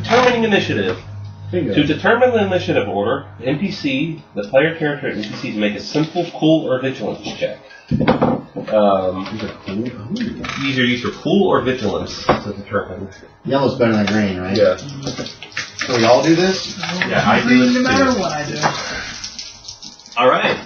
determining initiative. Bingo. To determine the initiative order, the player character and NPCs make a simple cool or vigilance check. Either use your cool or vigilance to determine. Yellow's better than green, right? Yeah. So we all do this? Yeah, I do it No matter too. what I do. All right.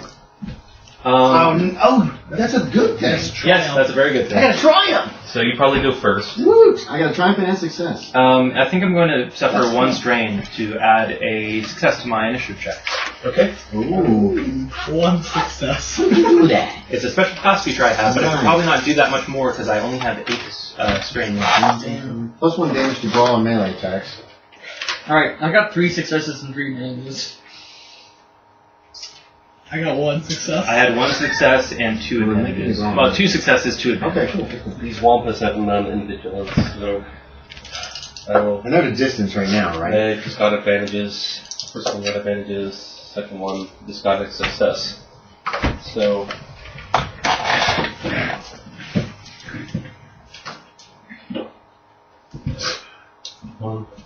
That's a good test. Yes, that's a very good I got a thing. triumph! So you probably go first. Woot! I got a triumph and a success. I think I'm going to suffer one strain to add a success to my initiative check. Okay. Ooh. One success. Do that. It's a special class feature I have, but I can probably not do that much more because I only have 8 strain left. Plus 1 damage to brawl and melee attacks. Alright, I got 3 successes and 3 negatives. I got one success. I had 1 success and 2 advantages. Well, 2 successes, 2 advantages. Okay, cool. These Wampus have none in vigilance, so I will. I know the distance right now, right? They just got advantages. First one got advantages. Second one just got a success. So.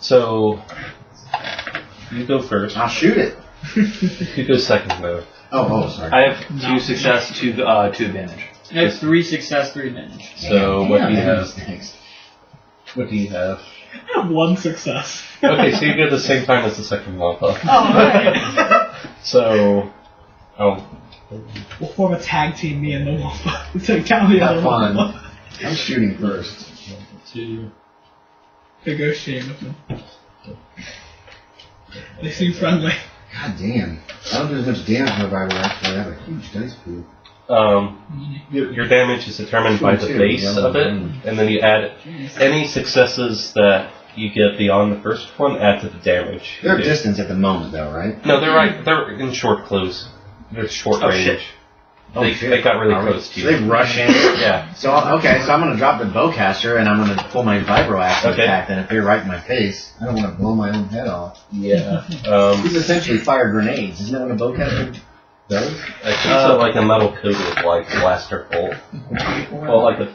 So. You go first. I'll shoot it. You go second, though. Oh, sorry. I have 2 success, 2 advantage. I have 3 success, 3 advantage. So what do you have? Thanks. What do you have? I have one success. Okay, so you get the same time as the second Wampa. Alright. So. Oh. We'll form a tag team, me and the Wampa. Take down the Have other fun. Wampa. I'm shooting first. 2. Negotiate with them. They seem friendly. God damn. I don't do as much damage as I would actually have a huge dice pool. Your damage is determined by the base of it, and then you add any successes that you get beyond the first one, add to the damage. They're distance at the moment, though, right? No, they're in short close. They're short range. Shit. They got really close to So you. they rush in. Yeah. So I'm going to drop the bowcaster and I'm going to pull my vibro axe and attack and appear right in my face. I don't want to blow my own head off. Yeah. These essentially fire grenades. Isn't that what a bowcaster does? I think so, like a metal coated, like blaster bolt. Well, like a.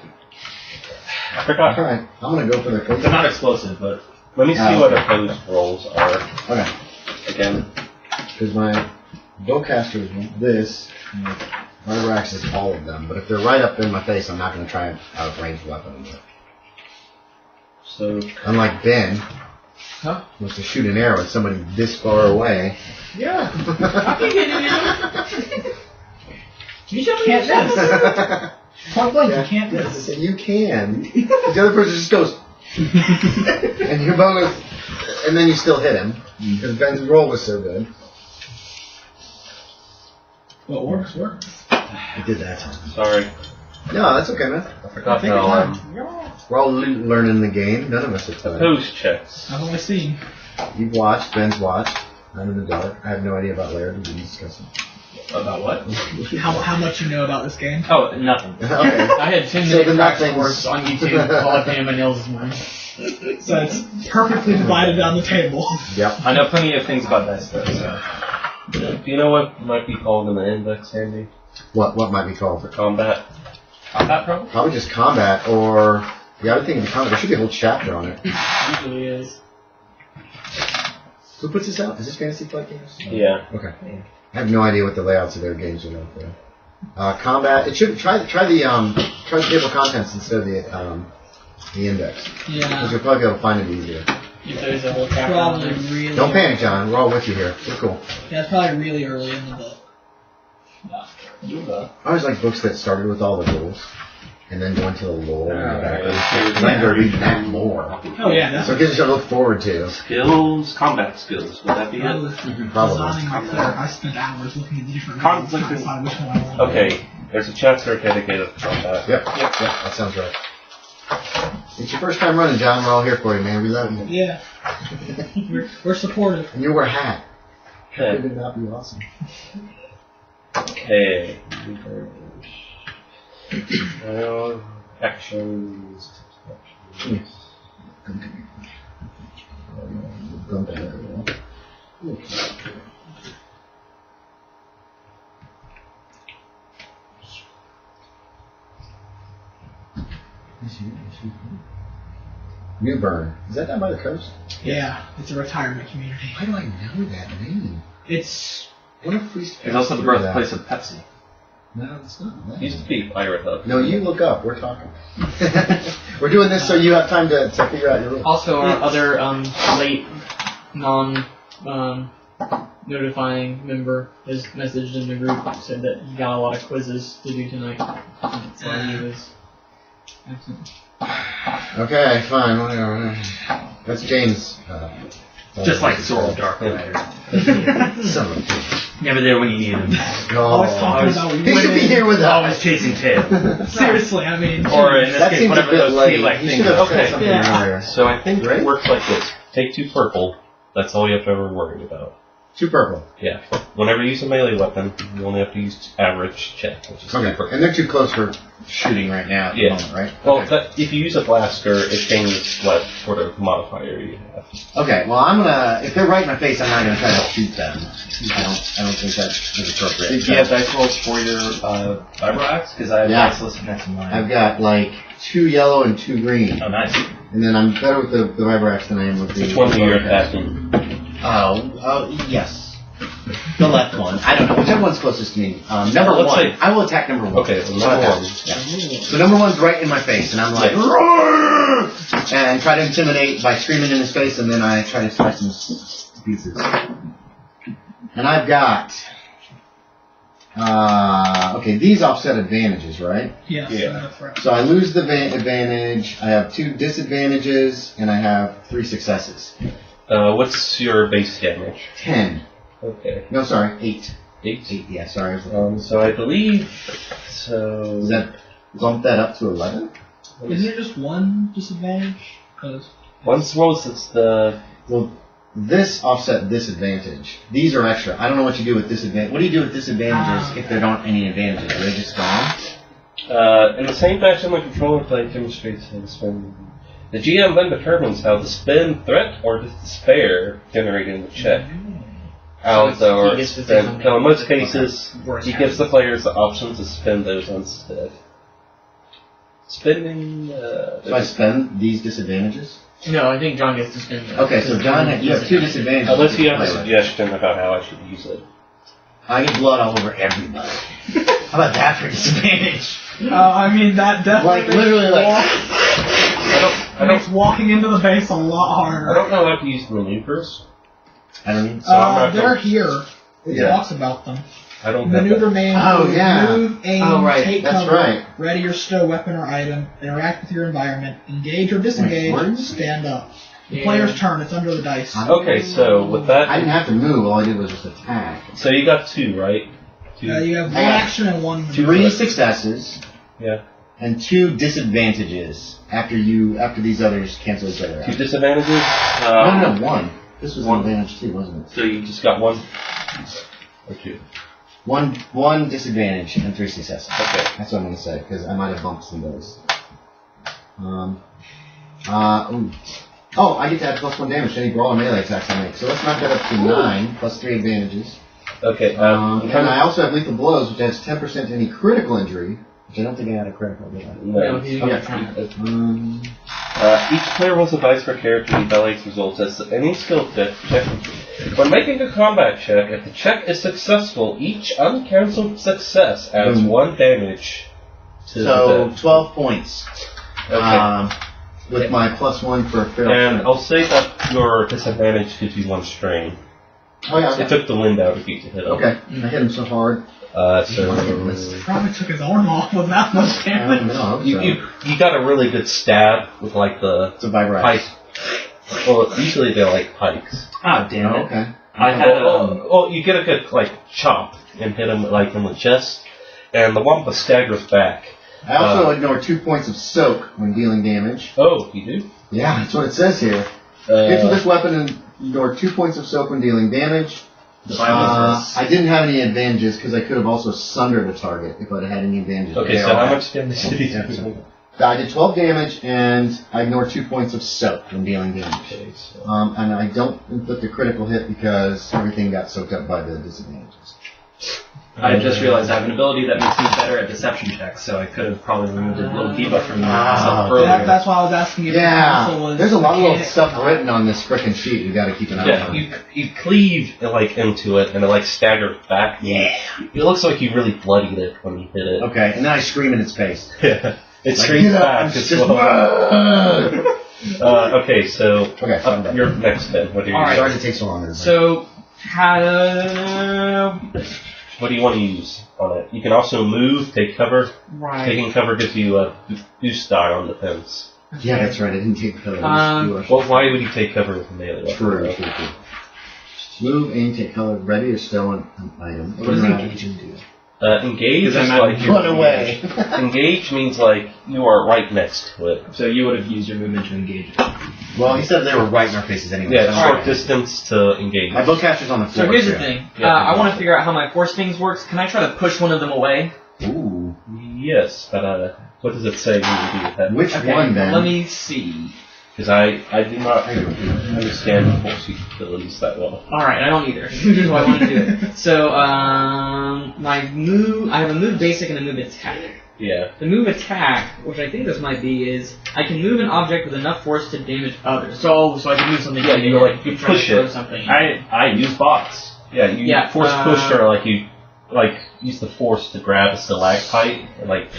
I forgot. Alright, I'm going to go for the They're not explosive, but... Let me see what opposed rolls are. Okay. Again. Because my bowcaster is this, and my vibro axe is all of them. But if they're right up in my face, I'm not going to try an out-of-range weapon. So. Unlike Ben, wants to shoot an arrow at somebody this far away. Yeah. You Can't miss. Point blank, you can't Yes, miss. you can. The other person just goes, and your bonus, and then you still hit him because Ben's roll was so good. What works. I did that time. Sorry. No, that's okay, man. I forgot Take your how. time. We're all learning the game. None of us have played. Opposed checks. I've only seen. You've watched. Ben's watched. I'm in the dark. I have no idea about Laird. We didn't discuss it. About what? How much you know about this game? Oh, nothing. Okay. I had 10 So minute the crash nothings. course on YouTube while playing my nails this morning. So it's perfectly divided down the table. Yep. I know plenty of things about dice, though, so... Do you know what might be called in the index, Andy? What might be called? For combat? Combat problem? Probably just combat, or the other thing in combat. There should be a whole chapter on it. Usually is. Who puts this out? Is this Fantasy Flight Games? Yeah. Okay. I have no idea what the layouts of their games are like there. Combat. It should try the table of contents instead of the index. Because Yeah. you'll probably be able to find it easier. If there's a whole chapter on Probably there. really. Don't panic, John. We're all with you here. We're cool. Yeah, it's probably really early in the book. I always like books that started with all the rules and then go into the lore and the background. Alright. Then go read that lore. Oh yeah, that's So it gives you something to look forward to. Skills, combat skills. Would that be I it? was Probably. designing my cleric. I spent hours looking at the different Conflict trying to is- find which one I wanted. Okay, there's a chapter dedicated to combat. Yep. That sounds right. It's your first time running, John. We're all here for you, man. We love you. Yeah. We're supportive. And you wear a hat. Okay. Would not be awesome? Okay. Actions. New Bern. Is that down by the coast? Yeah, it's a retirement community. Why do I know that name? It's What if we... It's also the birthplace of Pepsi. No, it's not that. Used to be Pirate Hub. No, you look up. We're talking. We're doing this so you have time to figure out your rules. Also, our other late notifying member has messaged in the group, said that he got a lot of quizzes to do tonight. That's why he was absent. Okay, fine, whatever. That's James. Just like the Sword of Dark Rider. Son of a bitch. Never there when you need him. always talking about He should be here with us. Always chasing tail. Seriously, I mean, Or in this That case, seems a whatever bit those late. like You things should have are. said Okay. something Yeah. earlier. So I think Right? it works like this. Take 2 purple. That's all you have to ever worry about. 2 purple. Yeah. Whenever you use a melee weapon, you only have to use average check, which is 2 Okay, purple. and they're too close for shooting right now at the Yeah. moment, right? Well, Okay. if you use a blaster, it changes what sort of modifier you have. Okay, well, I'm gonna. If they're right in my face, I'm not gonna try to shoot them. I don't think that is appropriate. Do you have dice rolls for your vibro axe? Because I have Yeah. dice listed next to mine. I've got like 2 yellow and 2 green, Oh, nice. and then I'm better with the Vibro-Axe than I am with the. Which one are you Vibro-Axe. attacking? Oh, yes. The left one. I don't know. Whichever one's closest to me. Number Let's 1. say- I will attack number 1. Okay, so number 1. Yeah. So number 1's right in my face, and I'm like, "Roar!" And try to intimidate by screaming in his face, and then I try to slice him to pieces. And I've got. Okay, these offset advantages, right? yes, Yeah. that's right. So I lose the advantage. I have 2 disadvantages, and I have 3 successes. What's your base damage? 10. Okay. No, sorry, 8. 8. 8. Yeah, sorry. So I believe. So. Does that bump that up to 11? Isn't there just one disadvantage? 'Cause Once rolls, it's the. Well, this offset disadvantage. These are extra. I don't know what you do with disadvantage. What do you do with disadvantages if there aren't any advantages? Are they just gone? In the same fashion the controller play demonstrates how to spin. The GM then determines how to spin threat or despair generated in the check. How So or he gets to say spend. something Now, in most about cases, worse he gives the players the option to spend those instead. Spending. So I spend these disadvantages? No, I think John gets to spend it. Okay, so John, you have 2 disadvantages. Unless you have a to play with. suggestion about how I should use it. I get blood all over everybody. How about that for disadvantage? I mean, that definitely Like, literally, like... makes walking into the base a lot harder. I don't know how to use maneuvers. I don't need... So I'm not They're going- here. It Yeah. talks about them. I don't have Maneuver that. main. Oh, yeah. Move, aim, Oh, right. take That's cover, right. ready or stow weapon or item, interact with your environment, engage or disengage, Wait, what? stand up. The Yeah. player's turn, it's under the dice. Okay, so with that, I didn't have to move. All I did was just attack. so you got 2, right? 2. You have one Yeah. action and one maneuver. 3 successes. Yeah. And 2 disadvantages after these others cancel each other 2 out. disadvantages. No, 1. This was One. an advantage too, wasn't it? So you just got 1 or 2. One disadvantage and 3 successes. Okay. That's what I'm gonna say because I might have bumped some of those. Ooh. Oh, I get to add +1 damage to any brawl or melee attacks I make. So let's knock that up to 9 plus 3 advantages. Okay. And I also have lethal blows, which adds 10% to any critical injury. Which I don't think I had a critical, did I? No, he didn't get Each player rolls a dice per character and evaluates results as any skill check. When making a combat check, if the check is successful, each uncancelled success adds 1 damage to the So deck. 12 points. Okay. With my +1 for a fail. And I'll say that your disadvantage gives you 1 strain. Oh yeah. It took the wind out of you to hit him. Okay. I hit him so hard. So Probably took his arm off with that much damage. No, you got a really good stab with like the it's a vibration. pike. Well, usually they're like pikes. Ah, damn Oh, it. okay. I had Well, you get a good like chop and hit him like in the chest, and the Wampa staggers back. I also ignore 2 points of soak when dealing damage. Oh, you do? Yeah, that's what it says here. Hit with this weapon and ignore 2 points of soak when dealing damage. I didn't have any advantages because I could have also sundered the target if I'd had any advantages. Okay, so how much damage did he do? I did 12 damage and I ignored 2 points of soak when dealing damage. Okay, so And I don't inflict a critical hit because everything got soaked up by the disadvantages. I just realized I have an ability that makes me better at deception checks, so I could have probably removed a little debuff from myself earlier. That's why I was asking if the council was. There's a lot of little stuff written on this frickin' sheet you gotta keep an eye on. You cleave into it, and it staggered back. Yeah. It looks like you really bloodied it when you hit it. Okay, and then I scream in its face. Yeah. It screams back as well. Okay, so you're next then. What do you Sorry to take so long. So, what do you want to use on it? You can also move, take cover. Right. Taking cover gives you a boost die on defense. Yeah, that's right. I didn't take cover. Well, why would you take cover with a melee weapon? True. Move, aim, take cover, ready or still an item. What does engaging do? Engage is run away. Engage means you are right next to it. So you would have used your movement to engage it. Well, he said they were right in our faces anyway. Yeah, short distance to engage. My bowcaster's on the floor. So here's the thing. I want to figure out how my force things works. Can I try to push one of them away? Ooh. Yes, but what does it say you can do with that? Which one then? Let me see. Because I do not understand the force abilities that well. Alright, I don't either. Here's why I want to do it. So, my move, I have a move basic and a move attack. Yeah. The move attack, which I think this might be, is I can move an object with enough force to damage others. So I can move something. Yeah, you push it. Something. I use bots. Yeah, you force push or you use the force to grab a stalactite and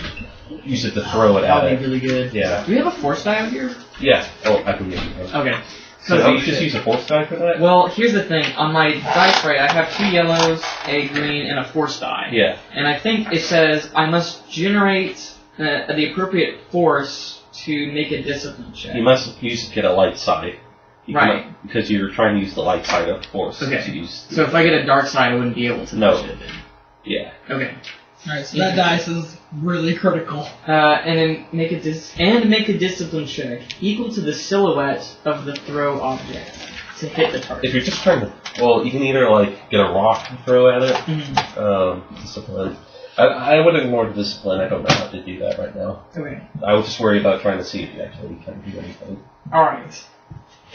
use it to throw it at That'd it. be really good. Yeah. Do we have a force die out here? Yeah. Oh, I can get you one. Okay. So you just use a force die for that? Well, here's the thing. On my dice tray, I have 2 yellows, a green, and a force die. Yeah. And I think it says I must generate the appropriate force to make a discipline check. You must use to get a light side. Right. Because you're trying to use the light side of force. Okay. To use So if I get a dark side, I wouldn't be able to push it. Yeah. Okay. Alright, so that dice is really critical. And then make a discipline check equal to the silhouette of the throw object to hit the target. If you're just trying to, you can either get a rock and throw at it. Mm-hmm. Discipline. I would ignore the discipline. I don't know how to do that right now. Okay. I would just worry about trying to see if you actually can do anything. All right.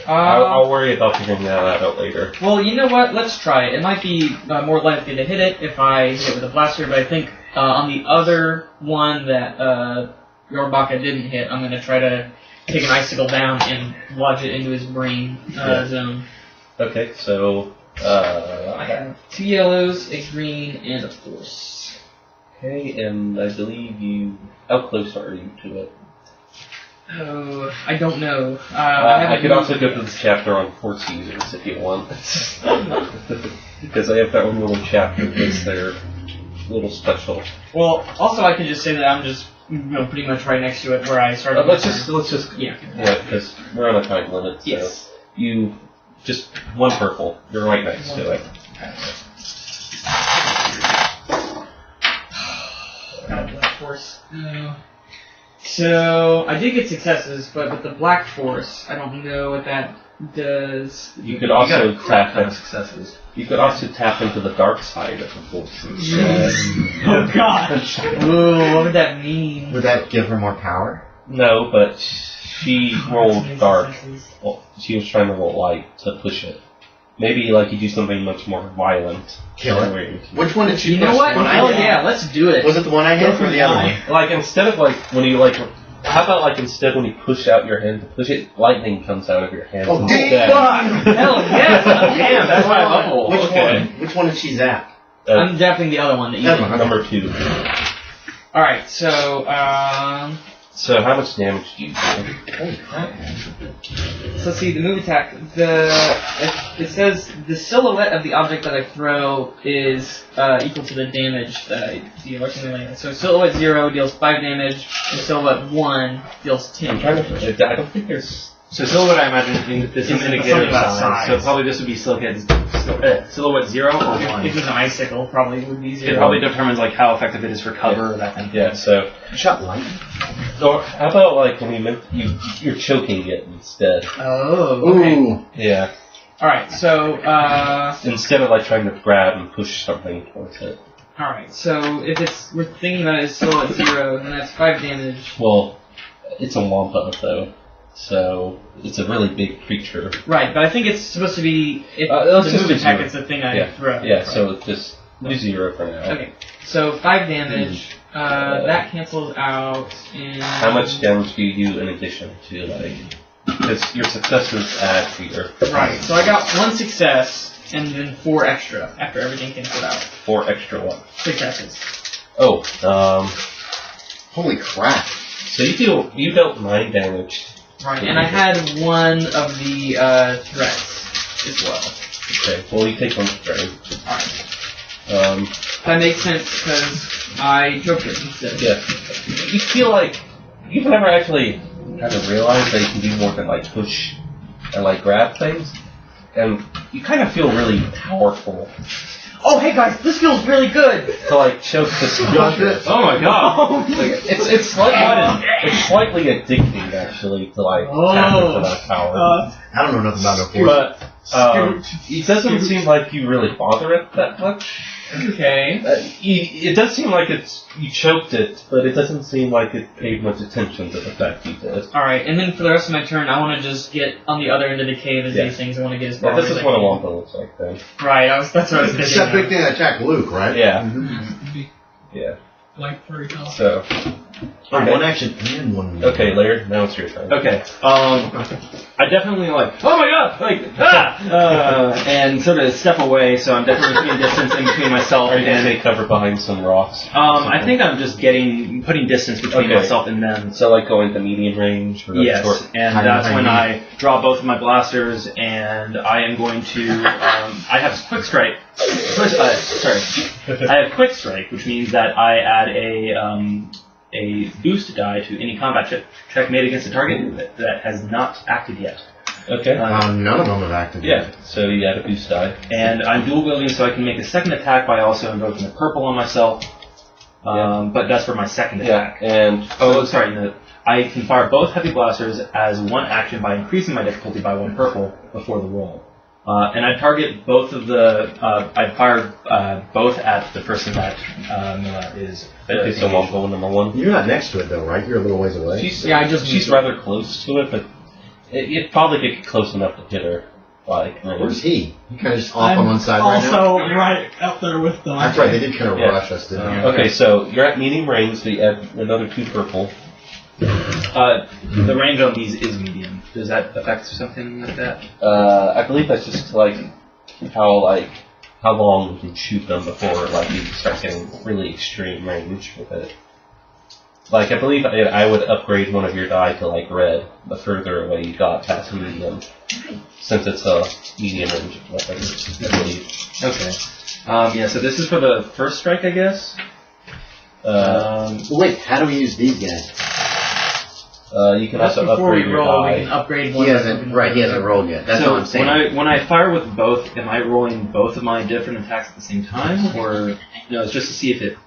I'll worry about figuring that out later. Well, you know what? Let's try it. It might be more likely to hit it if I hit it with a blaster, but I think on the other one that Yorbacca didn't hit, I'm going to try to take an icicle down and lodge it into his brain zone. Okay, so I have 2 yellows, a green, and a force. Okay, and I believe you. How close are you to it? Oh, I don't know. I could also go to the chapter on force users if you want. Because I have that one little chapter because they're a little special. Well, also I can just say that I'm just pretty much right next to it where I started. Let's just yeah, because we're on a time limit. So yes. You just one purple. You're right next to it. Black force. So I did get successes, but with the black force, I don't know what that does. You could also tap into successes. You could also tap into the dark side of the force. Oh gosh! Ooh, what would that mean? Would that give her more power? No, but she rolled dark. Well, she was trying to roll light to push it. Maybe you do something much more violent. Kill it. Which one did she You know push? what? Hell yeah, let's do it. Was it the one I hit or the other one? Instead of when you how about instead when you push out your hand to push it, lightning comes out of your hand. Oh, instead. Hell yes! Damn, that's my level. Which one? Which one did she zap? I'm zapping the other one that you did. Number 2. Alright, so, So how much damage do you do? Holy crap, man. So let's see, the move attack. It says the silhouette of the object that I throw is equal to the damage that I deal, or something like that. So silhouette 0 deals 5 damage, and silhouette 1 deals 10 I'm trying damage. to. I don't think there's. So silhouette, I imagine, is an indicator something of about size. size. So probably this would be silhouette 0 or 1. If it was an icicle, probably would be 0. It probably determines how effective it is for cover or that kind of thing. Yeah. So. Shot lightning? Or how about when you're choking it instead? Oh, okay. Ooh. Yeah. Alright, so, Instead of trying to grab and push something towards it. alright, so if we're thinking about it as silhouette 0, then that's 5 damage. Well, it's a wampa though, so it's a really big creature. Right, but I think it's supposed to be, if let's the just move do attack 0. is the thing I throw. Yeah. Right. So it's just Do 0 for now. Okay, so 5 damage. That cancels out in... How much damage do you do in addition to, like... Because your successes add to your... Right, so I got 1 success, and then 4 extra, after everything canceled out. 4 extra what? Successes. Oh, Holy crap. So you dealt 9 damage. Right, and I had 1 of the threats as well. Okay, well you take 1 strain. Alright. That makes sense, because I choked it instead. Yeah. You feel like you've never actually kind of realized that you can do more than like push and like grab things, and you kind of feel really powerful Oh, hey guys, this feels really good! to like choke this creature. Oh my god! Like, it's slightly addicting actually to like tap into that power. I don't know nothing about no force. But it doesn't seem like you really bother it that much. Okay. It does seem like you choked it, but it doesn't seem like it paid much attention to the fact you did. Alright, and then for the rest of my turn, I want to just get on the other end of the cave as these things. I want to get as far Yeah, this away is as what I a can. Wampa looks like then. Right, that's what I was thinking. Except big thing that attacked Luke, right? Yeah. Be Yeah. like furry tall. So. Oh, Okay. one action and one. Okay, Laird, now it's your turn. Okay. I definitely like, oh my god, and sort of step away. So I'm definitely putting distance in between myself Are you going to and. take cover behind some rocks? I think I'm just putting distance between Okay. myself and them. So like going to medium range? Or Yes, short? and that's when I draw both of my blasters, and I am going to. I have quick strike. I have quick strike, which means that I add a boost die to any combat check made against a target that has not acted yet. Okay. None of them have acted. Yeah, so you add a boost die. And I'm dual wielding, so I can make a second attack by also invoking a purple on myself. But that's for my second attack. And I can fire both heavy blasters as one action by increasing my difficulty by 1 purple before the roll. And I target both of the. I fire both at the person that Mella is. okay, so Wampa number 1. You're not next to it though, right? You're a little ways away. She's rather close to it, but it probably could get close enough to hit her. Like, Where's he? He kind of just off on one side right now. Also right up there with the... That's right. They did kind of rush us, didn't they? Okay, so you're at medium range, so you add another 2 purple. The range on these is medium. Does that affect something like that? I believe that's just like how long you can shoot them before like you start getting really extreme range with it. Like I believe I would upgrade one of your die to like red, the further away you got past medium, since it's a medium range weapon, I believe. Okay. So this is for the first strike, I guess. Wait, how do we use these guys? You can also Before upgrade we your roll, we die. can upgrade one. He hasn't rolled yet. That's so what I'm saying. when I fire with both, am I rolling both of my different attacks at the same time, or no? It's just to see if it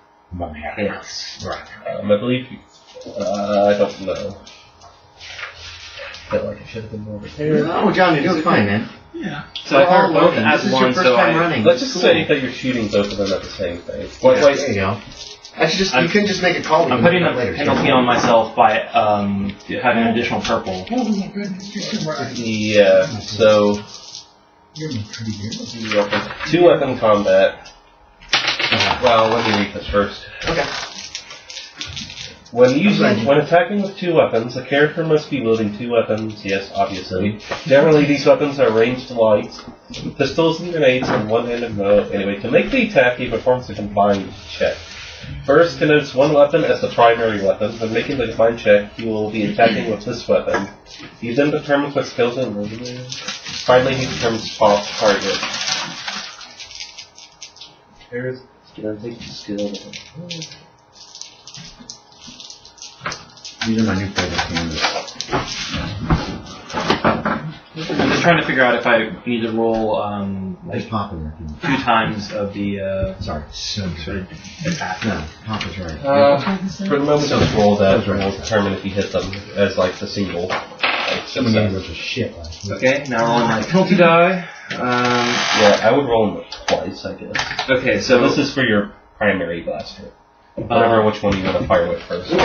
hits. Right. I believe. I don't know. I feel like I should have been more prepared. No, John, you're doing fine, man. Yeah. So I fire both This as is one. your first So time I running. Let's just Cool. say that you're shooting both of them at the same thing. There you go. You couldn't just make a call. I'm putting a penalty on myself by having an additional purple. Oh my goodness, you're right. Yeah, so You're pretty good. you're up in 2-weapon combat. Well, let me read this first. Okay. When attacking with 2 weapons, a character must be wielding 2 weapons, yes, obviously. Generally, these weapons are ranged light. Pistols and grenades and one-handed mode. Anyway, to make the attack, he performs a combined check. First, connotes one weapon as the primary weapon. When making the combined check, he will be attacking with this weapon. He then determines what skills and finally, he determines top target. Here's gonna take the skill. These are my new favorite candidates. I'm just trying to figure out if I need to roll It's popular. 2 times of the Sorry. sort of attack. No, Pop is right. For the moment, just roll that, and we'll determine if you hit them as like the single. Like, Someone gave success. us a shit last week. Okay, now rolling my penalty die. Yeah, I would roll them twice, I guess. Okay, So so this is for your primary blaster. Whatever which one you want to fire with first. The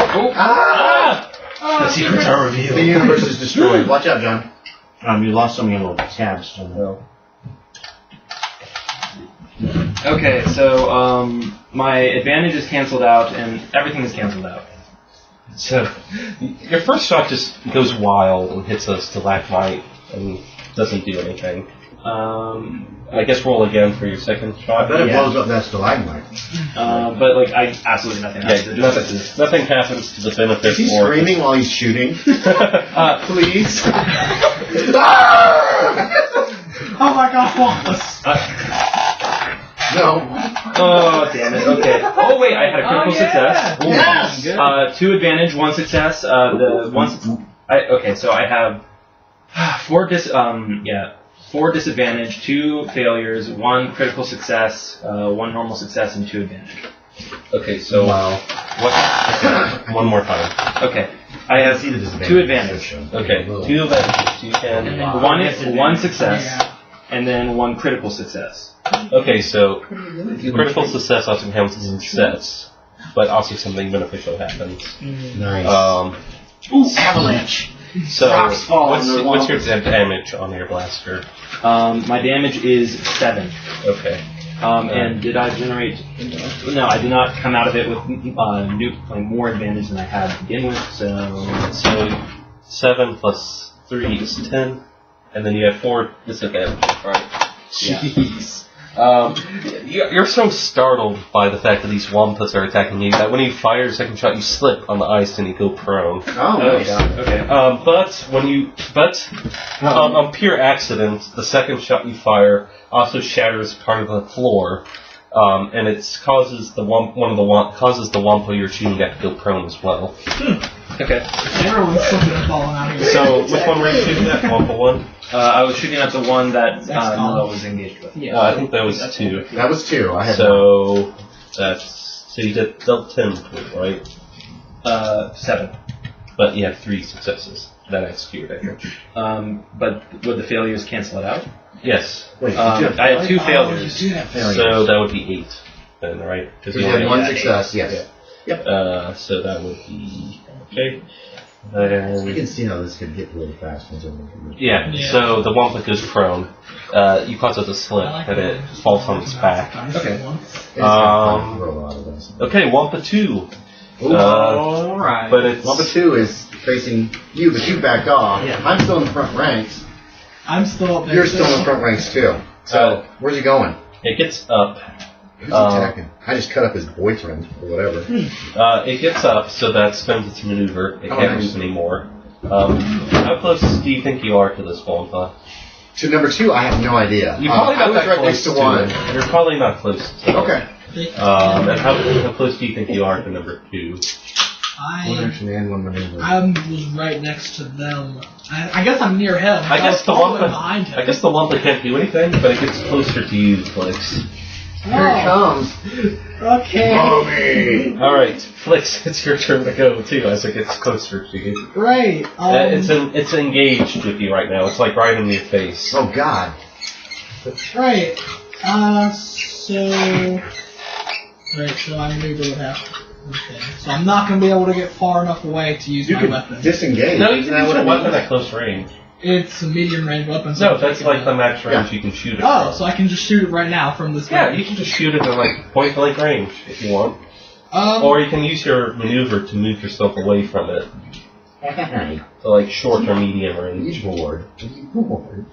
secrets are revealed. The universe is destroyed. Watch out, John. You lost some of your little tabs. No. Okay, so my advantage is cancelled out, and everything is cancelled out. So, your first shot just goes wild and hits a stalagmite and doesn't do anything. I guess roll again for your second shot. I bet it blows up that stalagmite. But like, absolutely nothing happens. Nothing happens to the benefit. Is he screaming while he's shooting? Please. Oh my god, Wallace! No. Oh, damn it. Okay. Oh, wait, I had a critical success. Yes! 2 advantage, 1 success. Okay, so I have 4 disadvantage, 2 failures, 1 critical success, 1 normal success, and 2 advantage. Okay, so one more time. Okay, I have 2 advantage. Okay, 2 advantages. You can. One success, and then 1 critical success. Okay, so critical success also counts as a success, but also something beneficial happens. Nice. Avalanche. So, Rocks fall what's your damage on your blaster? My damage is 7. Okay. And did I generate? No, I did not come out of it with more advantage than I had to begin with. So 7 plus 3 is 10, and then you have 4 disadvantages, right? Jeez. You're so startled by the fact that these wampas are attacking you that when you fire your second shot, you slip on the ice and you go prone. Oh, nice. Okay. But on pure accident, the second shot you fire also shatters part of the floor, and it causes the wampa you're shooting at to go prone as well. Okay. Everyone's fucking falling out here. So which one were you shooting at? Wampa 1? I was shooting at the one that Mella was engaged with. Yeah. I think that was 2. That was 2. I had So you dealt 10, right? 7. But you have 3 successes. That executed damage. But would the failures cancel it out? Yes. Wait, I had 2 failures. You do have So that would be 8 then, right? So you had 1 success, yes. Yep. So that would be okay. You can see how this could get really fast. Yeah. So the wampa goes prone. You cause it to slip, and it falls on its back. Okay. Okay, wampa 2. Alright. But it's Wampa 2 is facing you, but you backed off. Yeah. I'm still in the front ranks. I'm still up there. You're still in the front ranks too. So where's he going? It gets up. Who's attacking? I just cut up his boyfriend or whatever. It gets up, so that spends its maneuver. It can't move anymore. How close do you think you are to this wampa? To number 2, I have no idea. You're probably not I was that right close next to to 1. it. You're probably not close to it. Okay. And how close do you think you are to number 2? One action and 1 maneuver. I was right next to them. I guess I'm near him. I guess the behind him. I guess the wampa can't do anything, but it gets closer to you, Flyx. Here it comes. Okay. Mommy. All right, Flyx, it's your turn to go too as it gets closer to you. Right. It's engaged with you right now. It's like right in your face. Oh God. Right. So I maneuver would have. Okay. So I'm not going to be able to get far enough away to use You my can weapon. disengage. No, you Isn't can that use what a it weapon means? at close range. It's a medium range weapon. No, that's like the max range you can shoot it Oh, from. so I can just shoot it right now from this. Yeah, range. you can just shoot it at like point blank range if you want. Um, Or you can use your maneuver to move yourself away from it. Hey, So like short or medium range. you bored. You bored.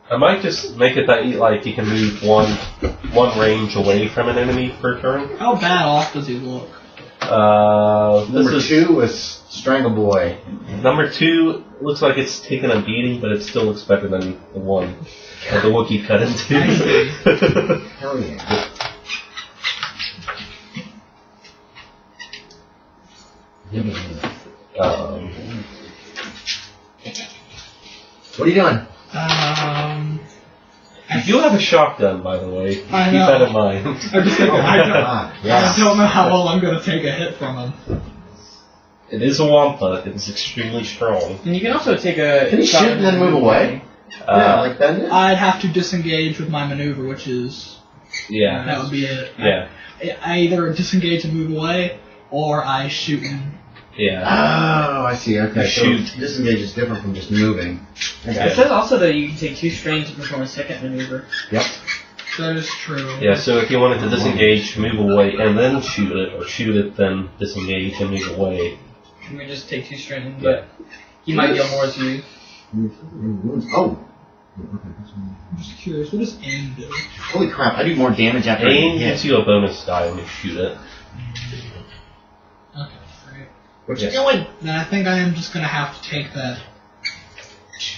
I might just make it that like you can move one range away from an enemy per turn. how bad off does he look? Number 2 is Strangle Boy. Number 2 looks like it's taken a beating, but it still looks better than the one that the Wookie cut into. Hell yeah. What are you doing? You do have a shotgun, by the way. I Keep know. that in mind. I just think I Yes. don't know how well I'm going to take a hit from him. It is a wampa. It is extremely strong. And you can also take a. Can you shoot and then move away? Yeah, like that. I'd have to disengage with my maneuver, which is Yeah. that would be it. Yeah. I either disengage and move away, or I shoot and Yeah. Oh, I see. Okay. Shoot. So disengage is different from just moving. Okay. It says also that you can take 2 strain to perform a second maneuver. Yep. That is true. Yeah, so if you wanted to disengage, move away, and then shoot it, or shoot it, then disengage and move away. You can just take 2 strain, but he might deal more as you. Oh. I'm just curious, what does aim do? Holy crap! I do more damage after I Aim hit. gives you a bonus die when you shoot it. Okay, great. What you doing? Then I think I am just gonna have to take that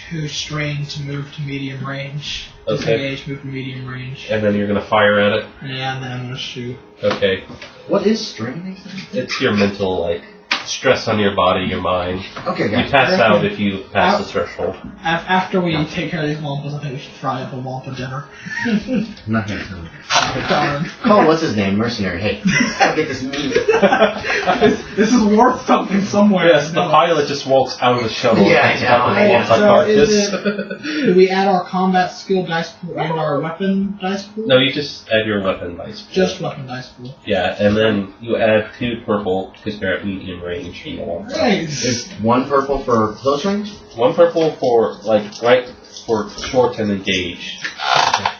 2 strain to move to medium range. Okay. Disengage, move to medium range. And then you're going to fire at it. Yeah, and then I'm gonna shoot. Okay. What is strain? It's your mental, like, stress on your body, your mind. Okay, You guys. pass out if you pass the threshold. After we take care of these Wampas, I think we should fry up a Wampa dinner. I'm not gonna tell you. Darn. Oh, what's his name? Mercenary. Hey, I'll get this meat. This is worth something somewhere. Yes, the pilot just walks out of the shuttle. Yeah, and I know. picks up the So carcass. do we add our combat skill dice pool and our weapon dice pool? No, you just add your weapon dice. Just weapon dice pool. Yeah, and then you add 2 purple because you're at medium range. Nice. Is 1 purple for close range? 1 purple for, like, right for short and engaged.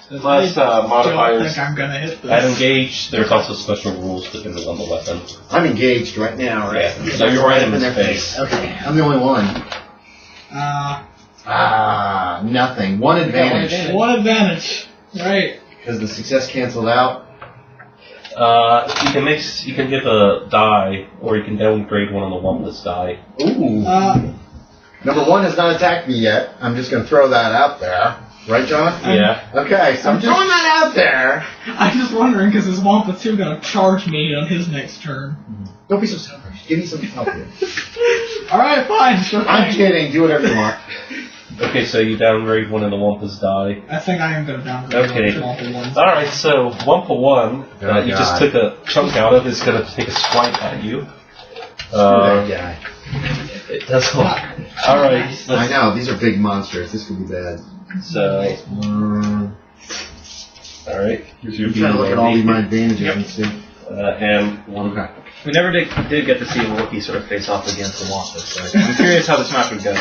Plus I don't modifiers. think I'm gonna hit this. At engaged, there's also special rules depending on the weapon. I'm engaged right now, right? Yeah. So you're right in their his face. Okay, I'm the only one. Nothing. 1 advantage. One advantage. Right. Because the success canceled out. You can get a die, or you can downgrade one on the Wampus die. Ooh. Number 1 has not attacked me yet. I'm just going to throw that out there. Right, John? Yeah. Okay, so I'm throwing that out there. I'm just wondering because this Wampa 2 gonna charge me on his next turn. Don't be so selfish. Give me some help here. Alright, fine. Sure I'm thing. kidding. Do whatever you want. Okay, so you downgrade one of the Wampus die. I think I am gonna downgrade Okay. Wampa 1. Alright, so Wampa 1, you just took a chunk out of, is going to take a swipe at you. That guy. It does not. Alright, I know. These are big monsters. This could be bad. So, alright, here's your I'm trying to look at all B. my advantages and see. And 1. Okay. We never did get to see Wookie sort of face off against the Wampa, so I'm curious how this match would go.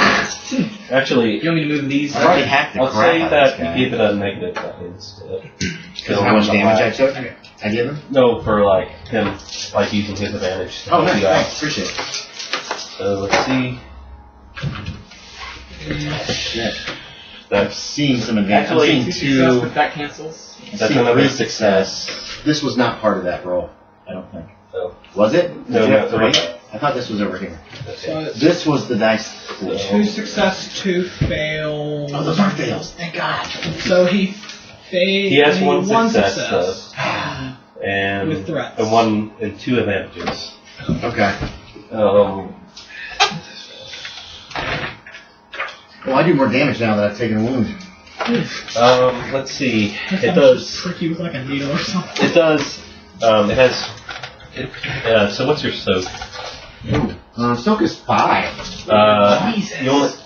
Actually, You want me to move these? I already hacked the I'll crap say out of that this guy. you give it a negative die instead. Because how much damage I took? I gave him? No, for like him, like using his advantage. to Oh, help nice. you out. Thanks. Appreciate it. So let's see. Shit. I'm That's seeing some advantage. Actually, I'm Two seeing success, 2. but that cancels. that's See, another 3 success. This was not part of that roll. I don't think. So Was it? No, Did you have no, 3? no. I thought this was over here. that's So it. it's This was the dice pool. 2 success, 2 fails. Oh, those aren't fails. Thank God. So he failed. He has one success, success. and With threats. and 2 advantages. Okay. Well, I do more damage now that I've taken a wound. Let's see. Next It time I does. should prick you with like a needle or something. It does. It has. So what's your soak? Soak is 5.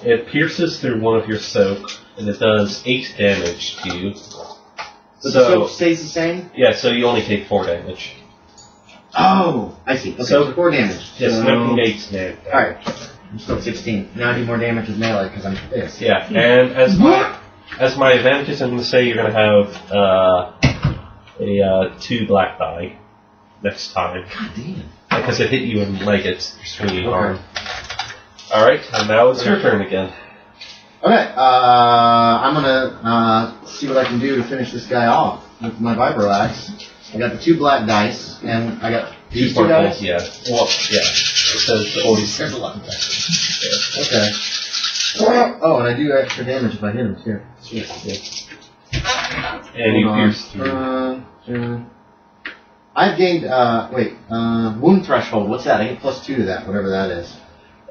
It pierces through one of your soak, and it does 8 damage to you. But the soak stays the same? Yeah, so you only take 4 damage. Oh, I see. Okay, so 4 damage. Yes, So- no negates damage. Alright. I'm still at 16. Now I do more damage with melee because I'm pissed. Yeah, and as my advantages, I'm going to say you're going to have 2 black die next time. God damn. Because it hit you in like it's swinging arm. Alright, and now it's your turn again. Okay, I'm gonna see what I can do to finish this guy off with my vibro axe. I got the 2 black dice, and I got these 2 purple, dice. yeah. Well, yeah. It says the only There's a lot of dice. Okay. Oh, and I do extra damage if I hit him too. Sweet. and you pierce through. I've gained, wound threshold. What's that? I get +2 to that, whatever that is.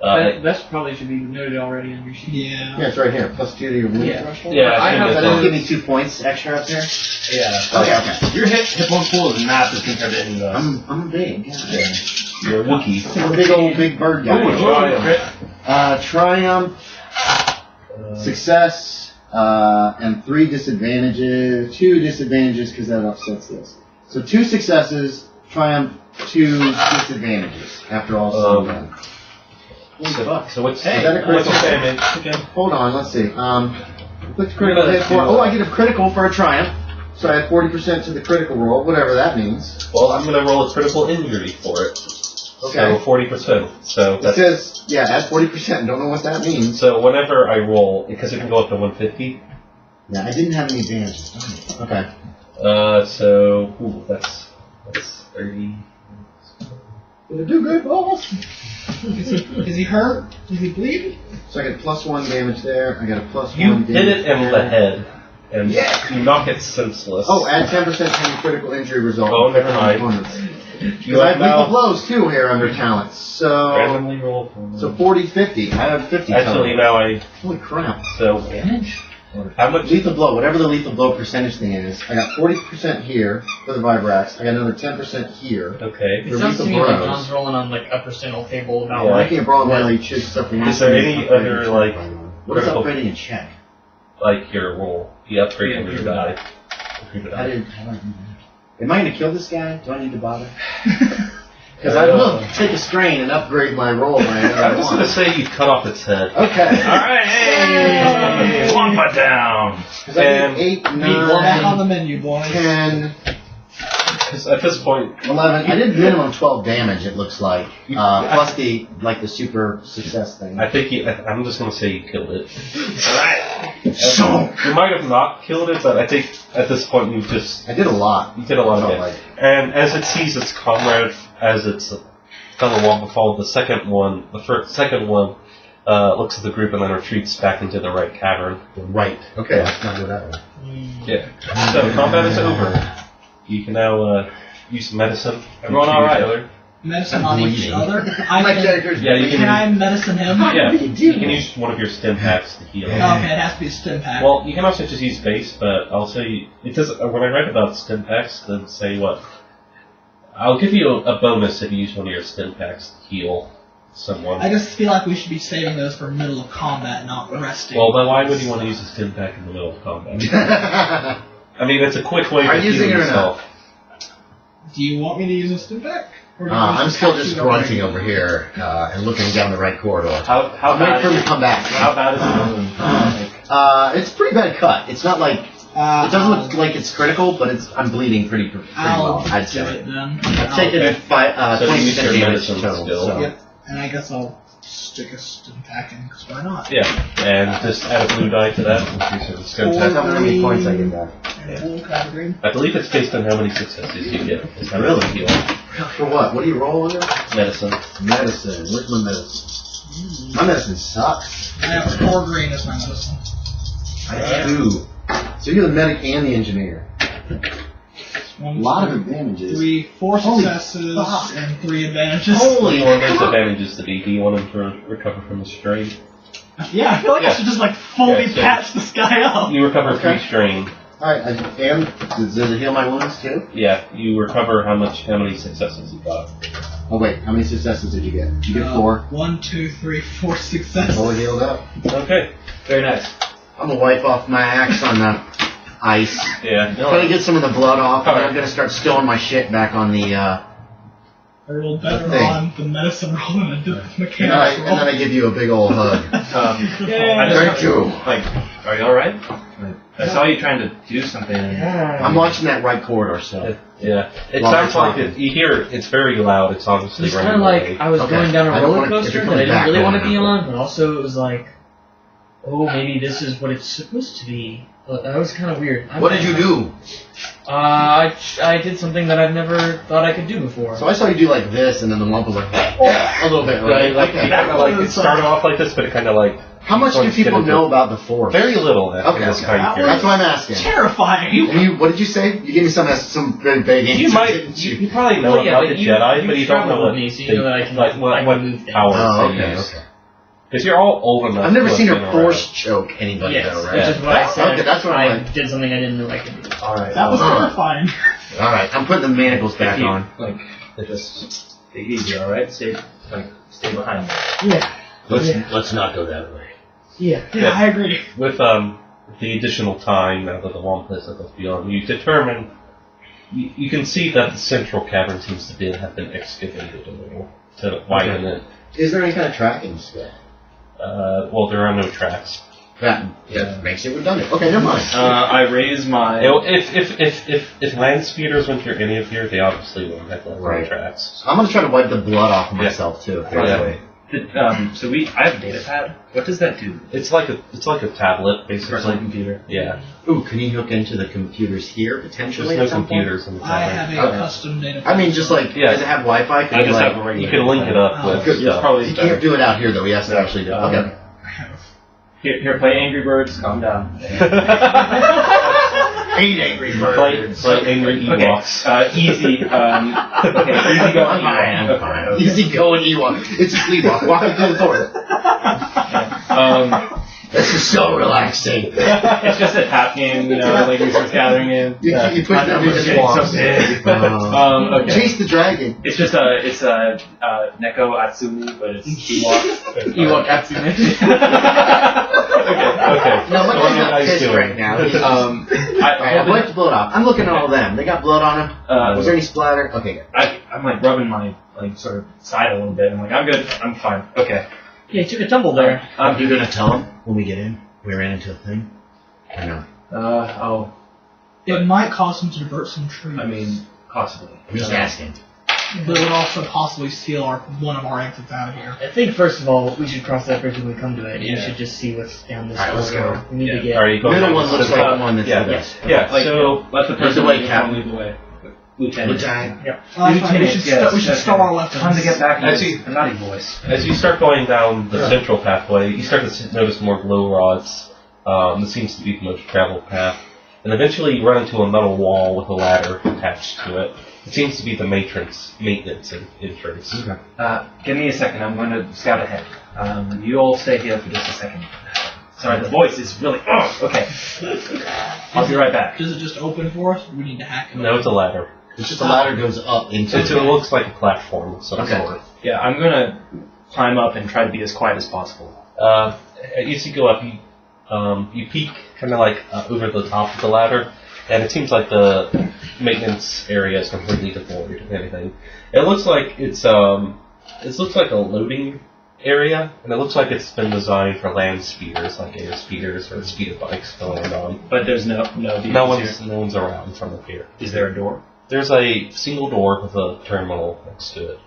That probably should be noted already on your sheet. Yeah. Yeah, it's right here. +2 to your wound Yeah. threshold. Yeah, I have think So that that'll it's give me 2 points extra up there. Yeah. Okay. Your hit point pool is massive compared to any of us. I'm big. God. You're a Wookiee. I'm a big bird guy. Ooh, Triumph, success, and 3 disadvantages. 2 disadvantages because that offsets this. So 2 successes, triumph, 2 disadvantages after all said and done. So what's Is that a what's critical? the damage again? Hold on, let's see. What's critical hit for? Oh, I get a critical for a triumph. So I add 40% to the critical roll, whatever that means. Well, I'm gonna roll a critical injury for it. Okay. So 40%. So It that's says, yeah, add 40%. Don't know what that means. so whenever I roll, because it can go up to 150. Yeah, I didn't have any advantages. Okay. So that's 30. Did it do good, boss? Is he hurt? Is he bleeding? So I get +1 damage there. I got a +1 You damage hit it in there. the head, and Yeah. you knock it senseless. Oh, add 10% to the critical injury result. Oh, never mind. Because I have lethal blows too here under talents. So randomly roll. so 40, 50. I have 50. Actually, total. now I Holy crap. so Damage? how much? Lethal blow, whatever the lethal blow percentage thing is. I got 40% here for the Vibrax. I got another 10% here. Okay. It The sounds to me lethal like blows. John's rolling on like a percentile table about Yeah. I like can't brawl while you choose stuff from Is there any other, like, what is critical- upgrading a check? Like your roll, the upgrade on your die. How do I do that? Am I going to kill this guy? Do I need to bother? Because I will take a strain and upgrade my roll whenever I I was want. gonna say you cut off its head. Okay. Alright, hey! One foot down! Because I And did 8, Meat back on 9, the menu, boys. 10, Because at this point, 11. I did minimum 12 damage, it looks like. Plus the super success thing. I think I'm just gonna say you killed it. Alright! So You might have not killed it, but I think at this point you I did a lot. did a lot of Felt it. And as it sees its comrade, as it's fellow walk the fall, the second one looks at the group and then retreats back into the right cavern. Right. Okay, let's not go that way. Yeah. So combat is over. You can now use medicine. Everyone to all each right? other. Medicine on each Bleeding. other. My character's Yeah, you Can I medicine him? Yeah, What are you you doing? can use one of your stim packs to heal. Okay, it has to be a stim pack. Well, you can also just use base, but I'll say it does. When I read about stim packs, they say what? I'll give you a bonus if you use one of your stim packs to heal someone. I just feel like we should be saving those for middle of combat, not resting. Well, then why would you want to use a stim pack in the middle of combat? I mean, it's a quick way Are to you using heal it or not? yourself. Do you want me to use a stim pack? Or do you want I'm to still patch just it grunting over here and looking down the right corridor. How I'm waiting bad for him is to come back. How bad is the wound? It's a pretty bad cut. It's not like it doesn't look like it's critical, but I'm bleeding pretty I'll well. I'd do say. it then. I've taken Okay. So you use 20% your damage medicine total. still. So. Yep. And I guess I'll stick a stim pack in, because why not? Yeah, and just add a blue die to that. Increase your scope That's test. how many points I get back. Blue, cloud green. I believe it's based on how many successes you get. It's how Really? you heal. For what? What do you roll under? Medicine. Medicine. Where's my medicine? My medicine sucks. I have 4 green as my medicine. I do. So you're the medic and the engineer. A 1, lot of 2, advantages. 3, 4 Holy successes fuck. and 3 advantages. What do Holy you want those crap. advantages to be? Do you want him to recover from the strain? Yeah, I feel like I Yeah. should just like fully Yeah, so- patch this guy up. You recover Okay. 3 strain. Alright, does it heal my wounds too? Yeah, you recover how many successes you got. Oh wait, how many successes did you get? Did you get 4? 1, 2, 3, 4 successes. Fully healed up. Okay. Very nice. I'm gonna wipe off my axe on the ice. Yeah. Try to get some of the blood off, and then Alright. I'm gonna start stowing my shit back on the, I rolled better Thing. on the medicine roll than I did the and, mechanics and roll. then I give you a big old hug. Yeah. I just- Thank you. Like, are you alright? I saw you trying to do something. I'm watching that right corridor, so. Yeah. It Well, sounds it's like not- it. You hear it. It's very loud. It's obviously It's kind running of like away. I was Okay. going down a I don't roller wanna- if coaster you're that I coming didn't back, really I want to don't be know. on, but also it was like, oh, maybe this is what it's supposed to be. But that was kind of weird. What did you do? I did something that I've never thought I could do before. So I saw you do like this, and then the lump was like, a little bit, right? Like Okay. it kind of like it started off like this, but it kind of like. How much do people know about the Force? Very little. In Okay, this okay. kind of That's period. what I'm asking. Terrifying. And you, what did you say? You gave me some very vague answer. You might. didn't you? You probably know Well, yeah, about but the you- Jedi, you but you don't traveled know with what me, so you know that I can, like what I can move things. powers Oh, they okay, use. okay. Because you're all old enough. I've never to seen have her been Force choke anybody, Yes, though, right? which is what I said. Okay, that's what I I'm like. did something I didn't know I could do. Alright. That was Huh. terrifying. Alright, I'm putting the manacles back If you- on. Like, just take it easy, alright? Stay behind me. Yeah. Let's not go that way. Yeah, Yeah. I agree. With the additional time now that the Wampa is at the field, you determine. You can see that the central cavern seems to have been excavated a little to widen it. Is there any kind of tracking skill? Well, there are no tracks. That makes it redundant. Okay, never mind. I raise my. If land speeders went through any of here, they obviously won't have Right. tracks. I'm gonna try to wipe the blood off of myself too. If there's a way. So I have a data pad. What does that do? It's like a tablet, basically. Personal computer. Yeah. Ooh, can you hook into the computers here potentially? There's at no some point? computers in the I tablet. have a custom data. I mean, just like Yeah. does it have Wi-Fi? Can I you, just like, have a regular. You can link it up with Good. stuff. Probably You better. can't do it out here though. He has to actually do it. Okay. Here, play Angry Birds. Calm down. Hate Angry Birds. Play Angry Ewoks. Okay. Easy. Okay. Easy going. I'm fine. Easy going Ewok. It's a sleepwalk. Walking through the door. This is so relaxing. It's just a tap game, like resource gathering game. You push them It's into getting so swamps. big. Okay. Chase the dragon. It's just a Neko Atsumi, but it's Ewok. Ewok Atsumi. Okay. No, look So at what that fish doing? right now. I've wiped the blood off. I'm looking at all of them. They got blood on them. Was there any splatter? Okay, good. I'm like rubbing my sort of side a little bit. I'm like, I'm good. I'm fine. Okay. Yeah, he took a tumble there. Are you gonna tell them when we get in? We ran into a thing. I know. Oh, It might cause him to divert some trees. I mean, possibly. I'm just asking. but it would also possibly steal one of our exits out of here. I think first of all, we should cross that bridge when we come to it. Yeah. We should just see what's down this Alright, let's corridor. go. We need to get. Are you The going middle down one the looks center? like the one that's Yeah. the best. Yeah, Like, so let the Lead the person way, lead Captain. the way. Lieutenant. Lieutenant. That's fine. We should start our left. Time to get back As to you- a naughty voice. as you start going down the central pathway, you start to notice more glow rods. This seems to be the most traveled path. And eventually you run into a metal wall with a ladder attached to it. It seems to be the maintenance entrance. Okay. Give me a second. I'm going to scout ahead. You all stay here for just a second. Sorry, the voice is really. Oh, okay. I'll be right back. Does it just open for us? We need to hack it. No, it's a ladder. It's just the ladder goes up into It looks like a platform of some Okay. sort. Yeah, I'm going to climb up and try to be as quiet as possible. As you go up, you peek kind of like over the top of the ladder, and it seems like the maintenance area is completely devoid of anything. It looks like it looks like a loading area, and it looks like it's been designed for land speeders, like air speeders or speeder bikes to land on. But there's no vehicles No one's around from up here. Here. Is there a door? There's a single door with a terminal next to it.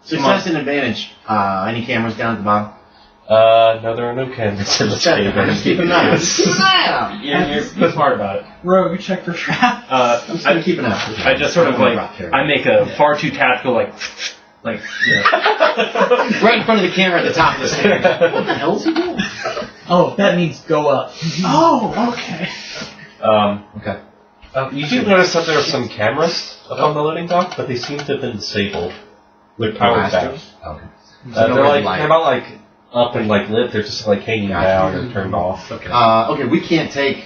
Success and advantage. Any cameras down at the bottom? No, there are no cameras in this Check. cave. Just keep an eye out. Just keep an eye out. You're smart about it. Rogue, check for trap. I'm just gonna keep an eye out. I just sort of I make a far too tactical right in front of the camera at the top of the stairs. What the hell is he doing? Oh, that means go up. Oh, okay. Okay. You do notice that there are some cameras up on the loading dock, but they seem to have been disabled. They're powered back. Okay. They're not like up and like lit. They're just like hanging down and turned off. Okay, we can't take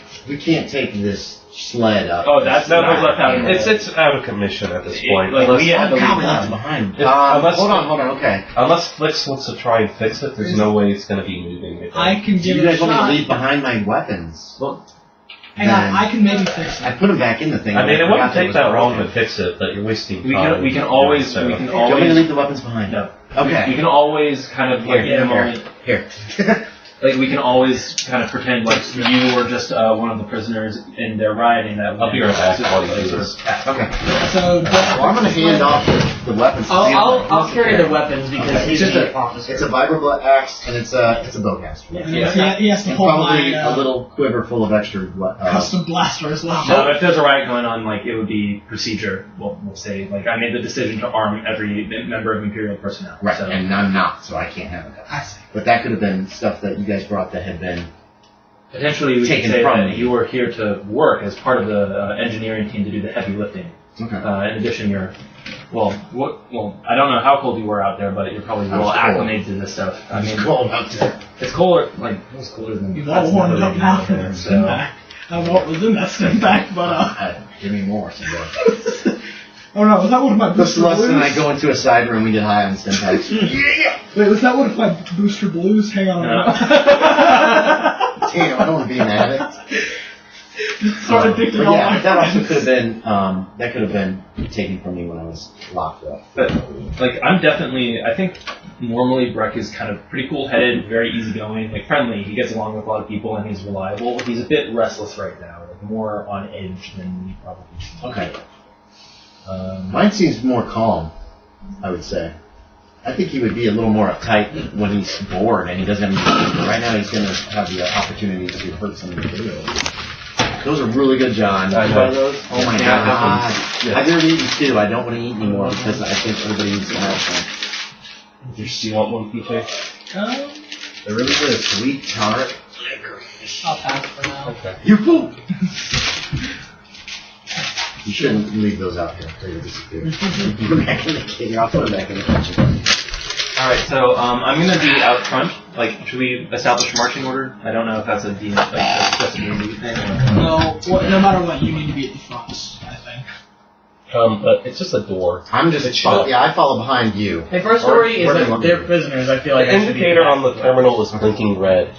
this sled up. Oh, that's No, not left out. It's out of commission at this point. Like, unless, we had to God, we leave left it behind. behind. Unless- Hold on. Okay. unless Flyx wants to try and fix it, there's no way it's going to be moving. I can Do give you it a guys want me to shot. leave behind my weapons? Well, Hang on, I can maybe fix I it. put them back in the thing. I mean, it forgot wouldn't that take was that long broken. to fix it, but you're wasting We time. can always So- Do you want me to leave the weapons behind? No. Okay. You can always kind of like in a moment. Here. Like we can always kind of pretend like you were just one of the prisoners and they're rioting that. I'll be right back while you do sort this. of act. Okay. So, Well, I'm going to hand off the weapons. to the other I'll one. carry the weapons because Okay. he's It's just the officer. It's a vibroblade axe and it's a bowcaster. Yeah. He has to And hold probably my a little quiver full of extra. custom blaster as well. Now, if there's a riot going on, like it would be procedure. We'll say like I made the decision to arm every member of Imperial personnel. Right, So, and I'm not, so I can't have it. I see. But that could have been stuff that you guys brought that had been. potentially we could Taken say from that me. you were here to work as part of the engineering team to do the heavy lifting. Okay. In addition, you're well. I don't know how cold you were out there, but you're probably I was well cold. acclimated to this stuff. I mean, cold out there. it's colder. Like it's colder than You've all warmed up now for there. that So stimpack. I don't know what was in that stimpack, but Give me more. Somebody. oh no, was that one of my The booster Sullustan and I blues? go into a side room, we get high on stimpacks. Wait, was that one of my booster blues? Hang on. No. Damn, I don't want to be an addict. Start addicting but all yeah, my that also friends. could have been taken from me when I was locked up. But like, I think normally Brek is kind of pretty cool-headed, very easygoing, like friendly. He gets along with a lot of people and he's reliable. He's a bit restless right now, like more on edge than he probably should. Okay. Mine seems more calm, I would say. I think he would be a little more uptight when he's bored and he doesn't have anything. Right now he's going to have the opportunity to hurt some materials. Those are really good, John. I know. Those? Oh my god. I've already eaten 2. I don't want to eat anymore because I think everybody needs to have some. Do you want one, PJ? They're really good. Sweet tart. I'll pass for now. Okay. You fool! You shouldn't leave those out here. They will disappear. Put them back in the kitchen. I'll put them back in the kitchen. Alright, so I'm going to be out front. Like, should we establish a marching order? I don't know if that's a D, like, that's just a D&D thing. No, no matter what, you need to be at the front, I think. But it's just a door. I'm just I follow behind you. Hey, first story is that they're prisoners. I feel like The indicator on the terminal is blinking red.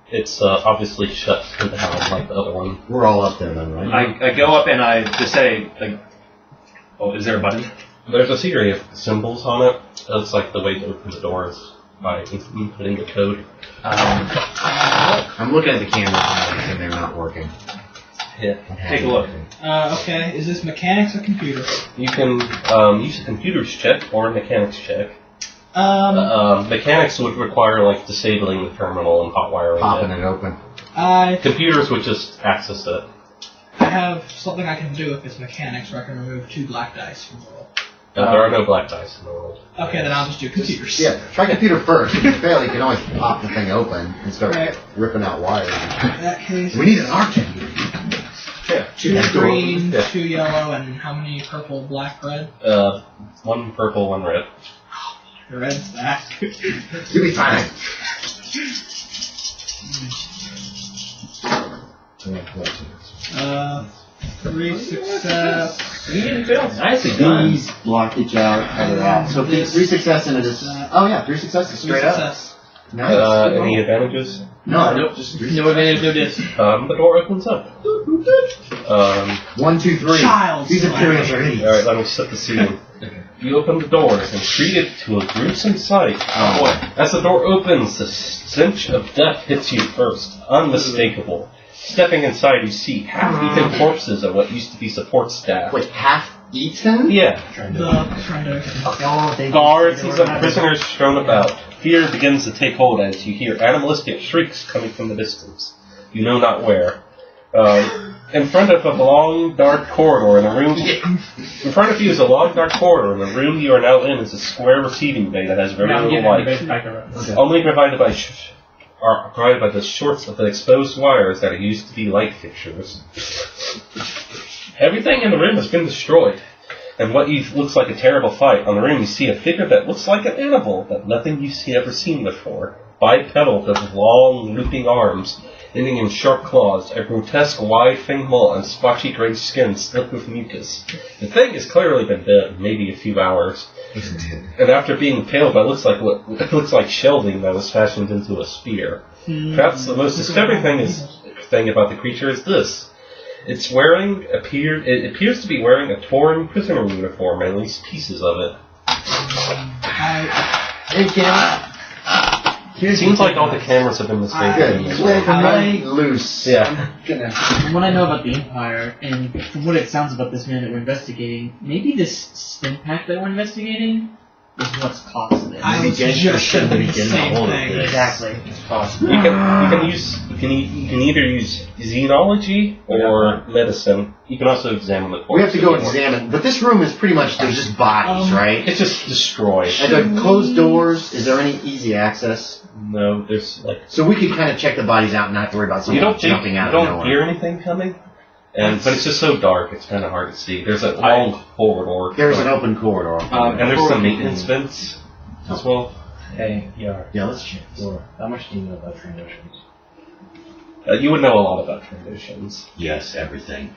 It's obviously shut down like the other one. We're all up there then, right? I go up and I just say, like, oh, is there a button? There's a series of symbols on it. It looks like the way to open the doors by inputting the code. I'm looking at the cameras and they're not working. Yeah. Take a look. Okay, is this mechanics or computer? You can use a computer's check or a mechanics check. Mechanics would require like disabling the terminal and hot wiring Popping it open. Computers would just access it. I have something I can do if it's mechanics where I can remove 2 black dice from the roll. There are no black dice in the world. Okay, then I'll just do computers. Yeah, try computer first. If you fail, you can always pop the thing open and start ripping out wires. In that case, We need an arcade. Yeah. 2 green, Yeah. 2 yellow, and how many purple, black, red? 1 purple, 1 red. The red's back. You'll be fine. 3 success. You didn't fail. Nicely done. These block each out, cut it out. So 3 success and it is. Oh yeah, 3 successes straight up. Success. Nice. Any advantages? No, Nope. just No advantage, no dis. The door opens up. 1, 2, 3. Child These Imperials are idiots. Alright, let me set the scene. You open the doors and treated to a gruesome sight. Oh boy. As the door opens, the stench of death hits you first. Unmistakable. Stepping inside, you see half-eaten corpses of what used to be support staff. Wait, half eaten? Yeah. Guards and prisoners strewn about. Fear begins to take hold as you hear animalistic shrieks coming from the distance. You know not where. In front of a long, dark corridor in a room. In front of you is a long, dark corridor, and the room you are now in is a square receiving bay that has very little light. Only provided by the shorts of the exposed wires that used to be light fixtures. Everything in the room has been destroyed. And what looks like a terrible fight. On the room you see a figure that looks like an animal, but nothing you've ever seen before. Bipedal with long, looping arms, ending in sharp claws, a grotesque wide-fanged maw, and splotchy gray skin slick with mucus. The thing has clearly been dead, maybe a few hours. And after being impaled by what looks like shelving that was fashioned into a spear. Perhaps the most disturbing thing about the creature is this. It appears to be wearing a torn prisoner uniform, at least pieces of it. Hey, camera. It seems like all the cameras have been mistaken. Loose. Yeah. From what I know about the Empire, and from what it sounds about this man that we're investigating, maybe this stimpack that we're investigating is what's caused this. I was just thinking the same thing. Exactly. It's possible. You can either use xenology or medicine. You can also examine the corpse. We have to go examine, but this room is pretty much, there's just bodies, right? It's just destroyed. And the closed doors, is there any easy access? No, there's like... So we could kind of check the bodies out and not have to worry about someone jumping out of nowhere. You don't hear anything coming, but it's just so dark, it's kind of hard to see. There's a long corridor. There's an open corridor. And there's some maintenance vents as well. Hey, yeah. Yeah, let's check. How much do you know about Trandoshans? You would know a lot about Trandoshans. Yes, everything.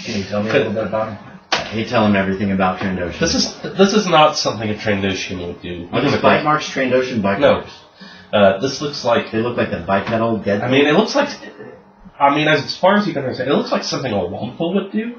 Can you tell me a little bit about them? You tell him everything about Trandoshan. This is not something a Trandoshan would do. Are these bite marks Trandoshan bite marks? No. This looks like... They look like the bipedal dead. I mean, it looks like... I mean, as far as you can understand, it looks like something a waffle would do,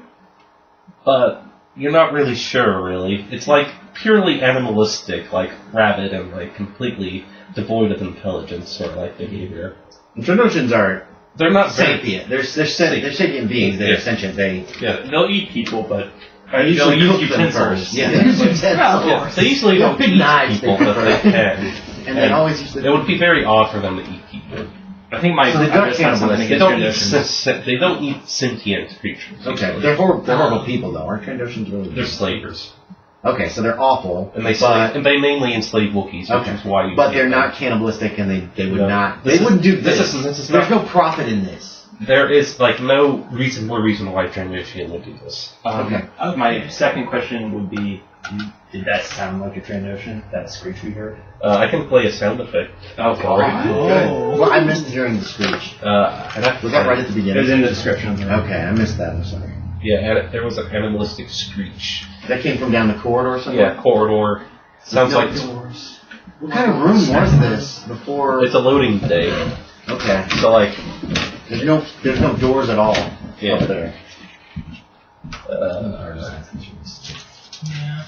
but you're not really sure, really. It's like purely animalistic, like rabid and like completely devoid of intelligence sort of like behavior. Trandoshan's are They're not sapient. They're sentient beings. They're sentient. They'll eat people, but I usually they'll cook use them utensils. first. Yeah, they use utensils. Yeah, they usually don't Big eat knives people, they but they can. And they always use the... It would be very odd for them to eat people. I think my So they don't address has something cannibalistic. against Trandoshans. They don't eat sentient creatures. Okay, they're horrible people, though. Aren't Trandoshans really? They're slavers. Okay, so they're awful. And they mainly enslave Wookiees, which is why you. But they're not cannibalistic, and they would No. not. They wouldn't do this. This is There's not. no profit in this. There is like no reasonable reason why Trandoshan would do this. Okay. My second question would be, did that sound like a Trandoshan? That screech we heard? I can play a sound effect. Oh, for it. Good. Well, I missed hearing the screech. I'd have to Was that right at the It beginning? was in the description. Okay, I missed that. I'm sorry. Yeah, there was an animalistic screech. That came from down the corridor or something? Yeah, corridor. Sounds No like doors. What kind of room was this before? it's a loading bay. Okay. So like, There's no doors at all Yeah. up there. Yeah.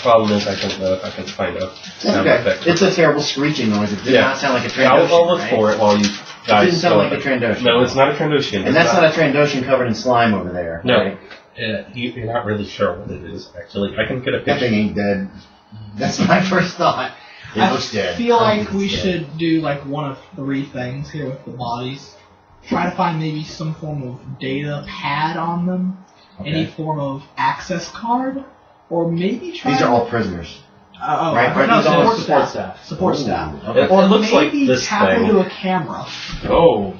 problem is I don't know if I can find a sound Okay. effect. It's a terrible screeching noise. It did Yeah. not sound like a Yeah, Trandoshan. I'll look right? for it while you guys. It didn't sound go like a ahead. Trandoshan. No, it's not a Trandoshan. And that's not a Trandoshan covered in slime over there. No. Right? You're not really sure what it is, actually. I can get a That picture. thing ain't dead. That's my first thought. It I looks dead. feel like It's we dead. should do like one of three things here with the bodies. Try to find maybe some form of data pad on them, any form of access card, or maybe try. These are all prisoners. right? Right, No, these are all support staff. Support Ooh, staff. okay. It Or looks like maybe this tap thing. into a camera. Oh.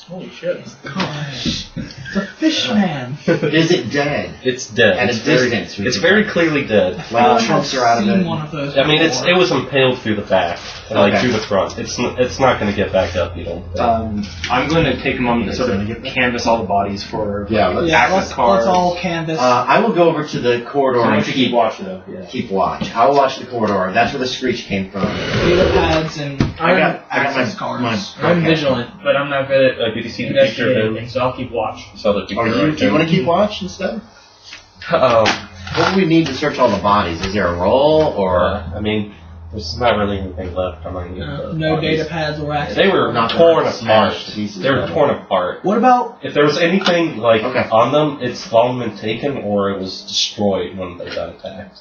Holy shit. Gosh, it's a fish man. Is it dead? It's dead. At a It's very, distance, we it's can very find. clearly dead. Like I've chunks are out of seen it. one of those. I mean, before. it was impaled through the back, like Okay. through the front. It's not going to get back up. You don't think? I'm going to take a moment to sort of canvass all the bodies for Yeah, let's- access cards. let's all canvas. I will go over to the corridor I and want to keep watch though. Yeah. keep watch. I will watch the corridor. That's where the screech came from. data pads and I got access my cards. I'm okay. vigilant, but I'm not good at Did you see the picture of investigating, him? so I'll keep watch. Saw the picture. Are you? right Do you there. want to keep watch instead? Um, What do we need to search all the bodies? Is there a roll or? I mean, there's not really anything left on my No data pads or access. They were Not torn gonna apart. smash to pieces, They were right? torn apart. What about If there was anything like Okay. on them, it's long been taken or it was destroyed when they got attacked.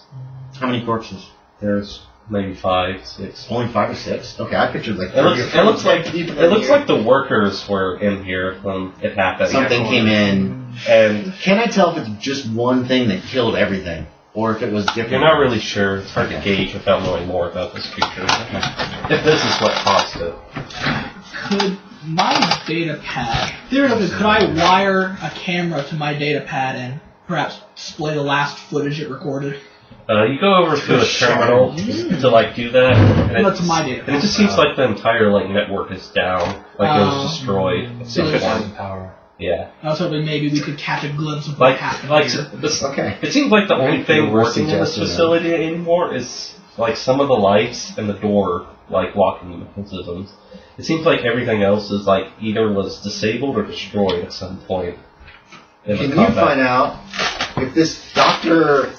How many corpses? There's maybe 5, 6. Only 5 or 6. Okay, I pictured like. It looks 30 or like 40 people it in looks here. like the workers were in here when it happened. Something came in. and Can I tell if it's just one thing that killed everything, or if it was different? you're not really sure. It's hard to gauge without knowing more about this creature. If this is what caused it. could my data pad theoretically could I wire a camera to my data pad and perhaps display the last footage it recorded? You go over to a terminal to like do that, and That's my data. and it just seems like the entire like network is down, like it was destroyed. So If it it's- wasn't- Power. yeah, I was hoping maybe we could catch a glimpse of what like happened here. this. Okay. It seems like the only thing We're working in this suggesting that. facility anymore is like some of the lights and the door, like locking mechanisms. It seems like everything else is like either was disabled or destroyed at some point. In the Can you combat. find out if this Dr.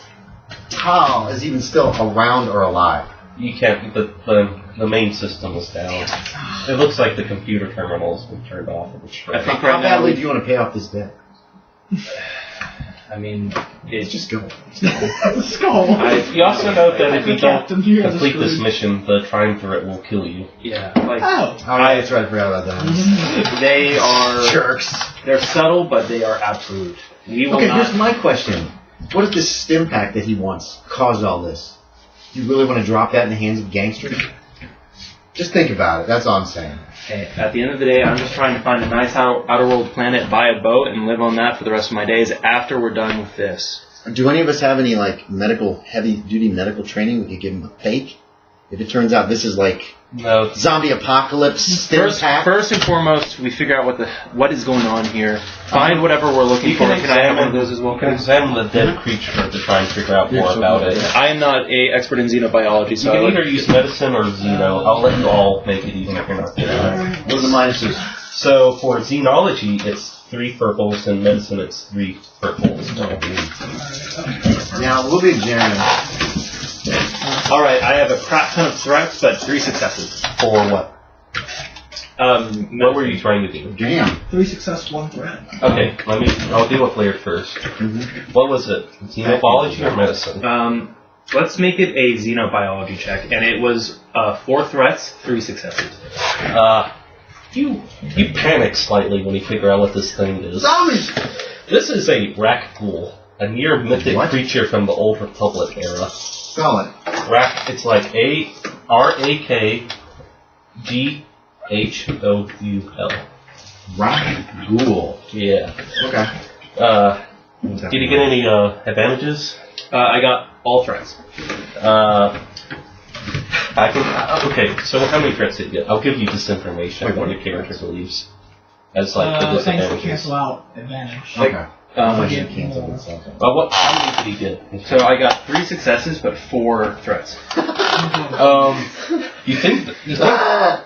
Tal is even still around or alive? You can't. The main system is down. It looks like the computer terminals been turned off or destroyed. I think How right now, badly do you want to pay off this debt? I mean, it's Just go. Let's go. You also note that if you don't Captain here is complete this screwed. mission, the triumvirate will kill you. yeah, like Oh. Oh, yeah, that's right. I forgot about that. they are. Jerks. They're subtle, but they are absolute. We will Okay, not. here's my question. What if this stimpack that he wants caused all this? Do you really want to drop that in the hands of gangsters? Just think about it. That's all I'm saying. Hey, at the end of the day, I'm just trying to find a nice outer world planet, buy a boat, and live on that for the rest of my days after we're done with this. Do any of us have any like heavy duty medical training? We could give him a fake. If it turns out this is like No. zombie apocalypse, stimpack. First and foremost, we figure out what is going on here. Find whatever we're looking for. Can I have one of those as well? You can examine the dead creature to try and figure out more about it. I am not an expert in xenobiology, You so can either use medicine or xeno. I'll let you all make it even if you're not good at it. What are the minuses? So for xenology, it's 3 purples, and medicine, it's 3 purples. Now, we'll be examining. Alright, I have a crap ton of threats, but 3 successes. For what? What were you trying to do? Damn. 3 success, 1 threat. Okay, I'll deal with Laird first. What was it? Xenobiology or medicine? Let's make it a xenobiology check, and it was 4 threats, 3 successes. You panic slightly when you figure out what this thing is. Zombies! This is a Rakghoul, a near mythic What? creature from the Old Republic era. Spell it. It's like RAKGHOUL. Rakghoul. Yeah. Okay. Did you get any advantages? I got all threats. Okay, so how many threats did you get? I'll give you this information when your character believes. As like the Thanks to disadvantages. cancel out advantage. Okay. How Yeah. cancel this out? How many did he get? So I got 3 successes, but 4 threats. You think? I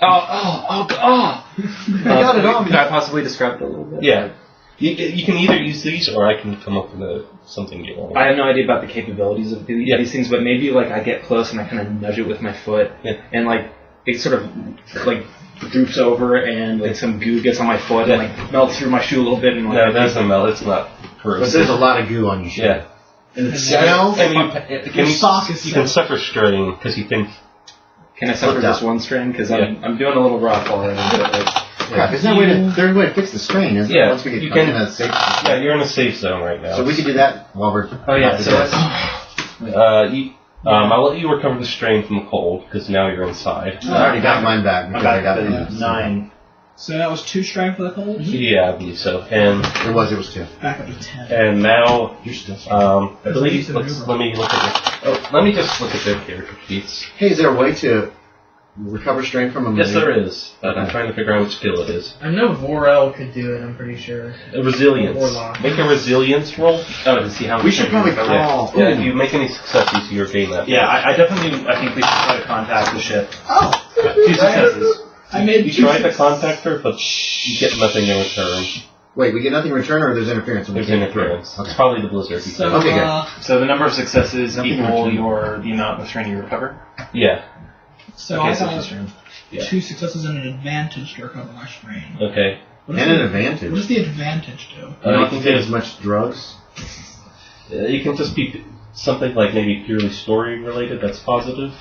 got it on me. Can I possibly describe it a little bit? Yeah. You can either use these, or I can come up with something you want. I have no idea about the capabilities of these things, but maybe like I get close and I kind of nudge it with my foot, and like it sort of like droops over, and like some goo gets on my foot and like melts through my shoe a little bit. And like, No, it doesn't melt. It's not gross. But there's a lot of goo on your shoe. Yeah. And it smells. And you can suffer strain because you think. Can I suffer just one strain? Because I'm doing a little rough already. But like, Crap, there's no way way to fix the strain, is there? Once we get in a safe zone. Yeah, you're in a safe zone right now. So we can do that while we're. oh yeah. So I'll let you recover the strain from the cold because now you're inside. I already got mine back because I got the 9. So that was 2 strain for the cold? Yeah, I believe so. And It was 2. Back up to 10. and now You're still. I believe let me look at let me just look at their character sheets. Hey, is there a way to recover strain from a Yes, there is. But I'm trying to figure out which skill it is. I know Vorel could do it, I'm pretty sure. Resilience. Warlock. Make a resilience roll. to see how much We should probably call. Yeah, if you make any successes, you gain that. Yeah, I definitely. I think we should try to contact the ship. Oh! 2 successes. I made You 2 try to successes. contact her, but you get nothing in return. Wait, we get nothing in return, or there's interference? There's interference. It's probably the blizzard. So, Okay, good. So the number of successes Nothing equal return. the amount of strain you recover. Yeah. so Okay, I so got 2 strain. 2 successes and an advantage to recover my strain. Okay. What And does an the- advantage. What does the advantage do? You you don't can get get as much drugs. You can just be something like maybe purely story related. That's positive.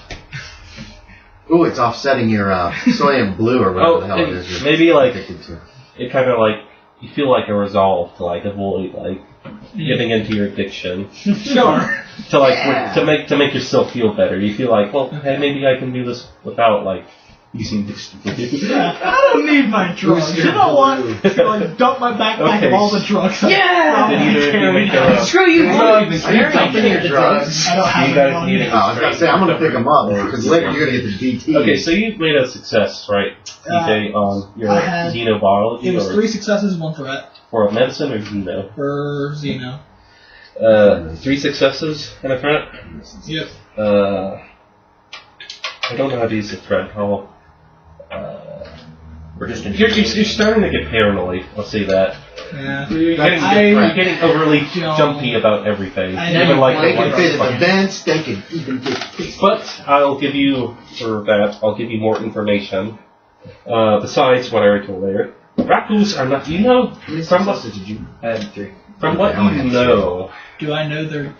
Ooh, it's offsetting your soy and blue or whatever the hell it is. you're maybe like addicted to. it kind of like you feel like a resolve to like avoid like getting into your addiction. Sure. To like Yeah. to make yourself feel better. You feel like, well, hey, maybe I can do this without like using this. I don't need my drugs. You know what? I'm gonna dump my backpack Okay. of all the drugs. Yeah! I Then either you make a- Screw you, I Luke! don't You've been Are you carrying dumping your the drugs? I don't have You any guys money. need Oh, I was gonna say I'm gonna pick them up because later you're gonna get the DT. Okay, so you made a success, right? DJ, on your I had- xenobiology It was or 3 successes, 1 threat for a medicine or xeno? for Xeno. 3 successes and a threat. Yep. I don't know how to use the threat. We're just in. You're starting to get paranoid. I'll say that. Yeah. You're getting overly jumpy about everything. I Even know. like They the can fit lights. at events. They can even get. But I'll give you for that. I'll give you more information. Besides what I already told Laird. Rakghouls are not. You know How many from what successes did you? I had 3. from what you know. Do I know their...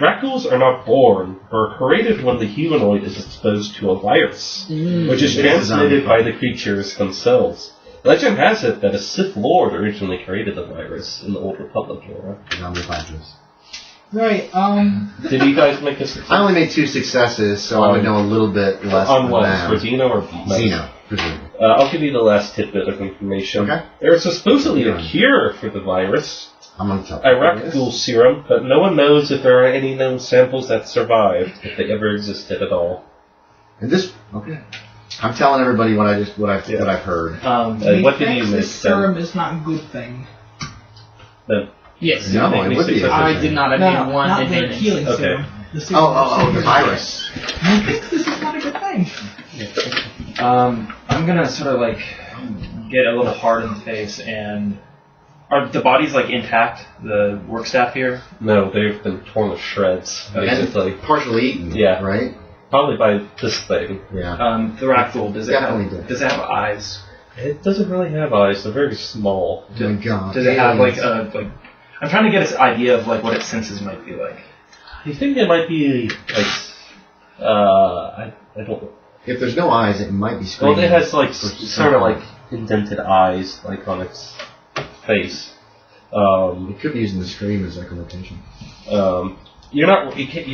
Rakghouls are not born, or created when the humanoid is exposed to a virus, which is transmitted by the creatures themselves. Legend has it that a Sith Lord originally created the virus in the Old Republic era. Zombie fighters. Right, Did you guys make a success? I only made 2 successes, so I would know a little bit less On than what? them. For Xeno or Medicine? Xeno. I'll give you the last tidbit of information. Okay. There is supposedly a cure for the virus, I'm going to tell Iraqul serum, but no one knows if there are any known samples that survived, if they ever existed at all. And this, okay. I'm telling everybody what I've heard. What did you This miss? serum is not a good thing. Yes. No, it would be. I did not have No, one not the advantage. healing Okay. serum. The serum The virus. You think this is not a good thing? I'm gonna sort of like get a little hard in the face and. Are the bodies like intact? The work staff here? No, they've been torn to shreds, basically. And partially eaten. Yeah. Right? Probably by this thing. Yeah. The Raccool, does it Definitely have, does it have eyes? It doesn't really have eyes, they're very small. Oh my God. Does it have like a like? I'm trying to get an idea of like what its senses might be like. You think it might be like I don't. If there's no eyes, it might be Well, screaming. it has like sort of like indented eyes, like on its face. It could be using the scream as echolocation. You're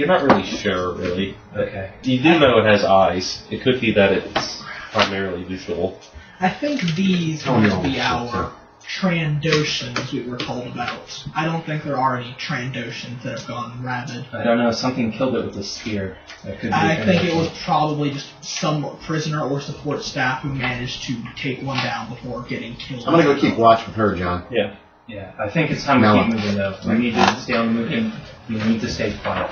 not really sure, really. Okay. You do know it has eyes. It could be that it's primarily visual. I think these Oh, no. must be our Trandoshans we were told about. I don't think there are any Trandoshans that have gone rabid. I don't know. Something killed it with a spear. That could be. I think it was probably just some prisoner or support staff who managed to take one down before getting killed. I'm going to go keep watch with her, John. Yeah. Yeah, I think it's time to Mella. keep moving though. We need to stay on the move and we need to stay quiet.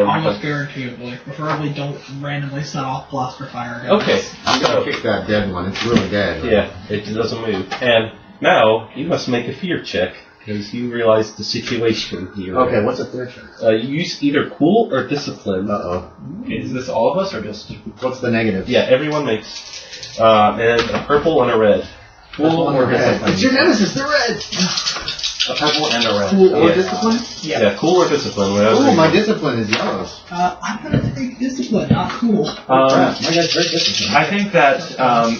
Almost guaranteeably. Preferably don't randomly set off blaster fire. Okay. I'm going to kick that dead one. It's really dead. Yeah, it doesn't move. And now you must make a fear check because you realize the situation here. Okay, what's a third check? You use either cool or discipline. Uh-oh. Is this all of us or just? What's the negative? Yeah, everyone makes. And a purple and a red. Cool or discipline? It's your nemesis, the red! A purple and a red. Cool or Yeah. discipline? Yeah, cool or discipline. Whatever. Oh, my discipline is yellows. I'm gonna take discipline, not cool. My guy's very disciplined. I think that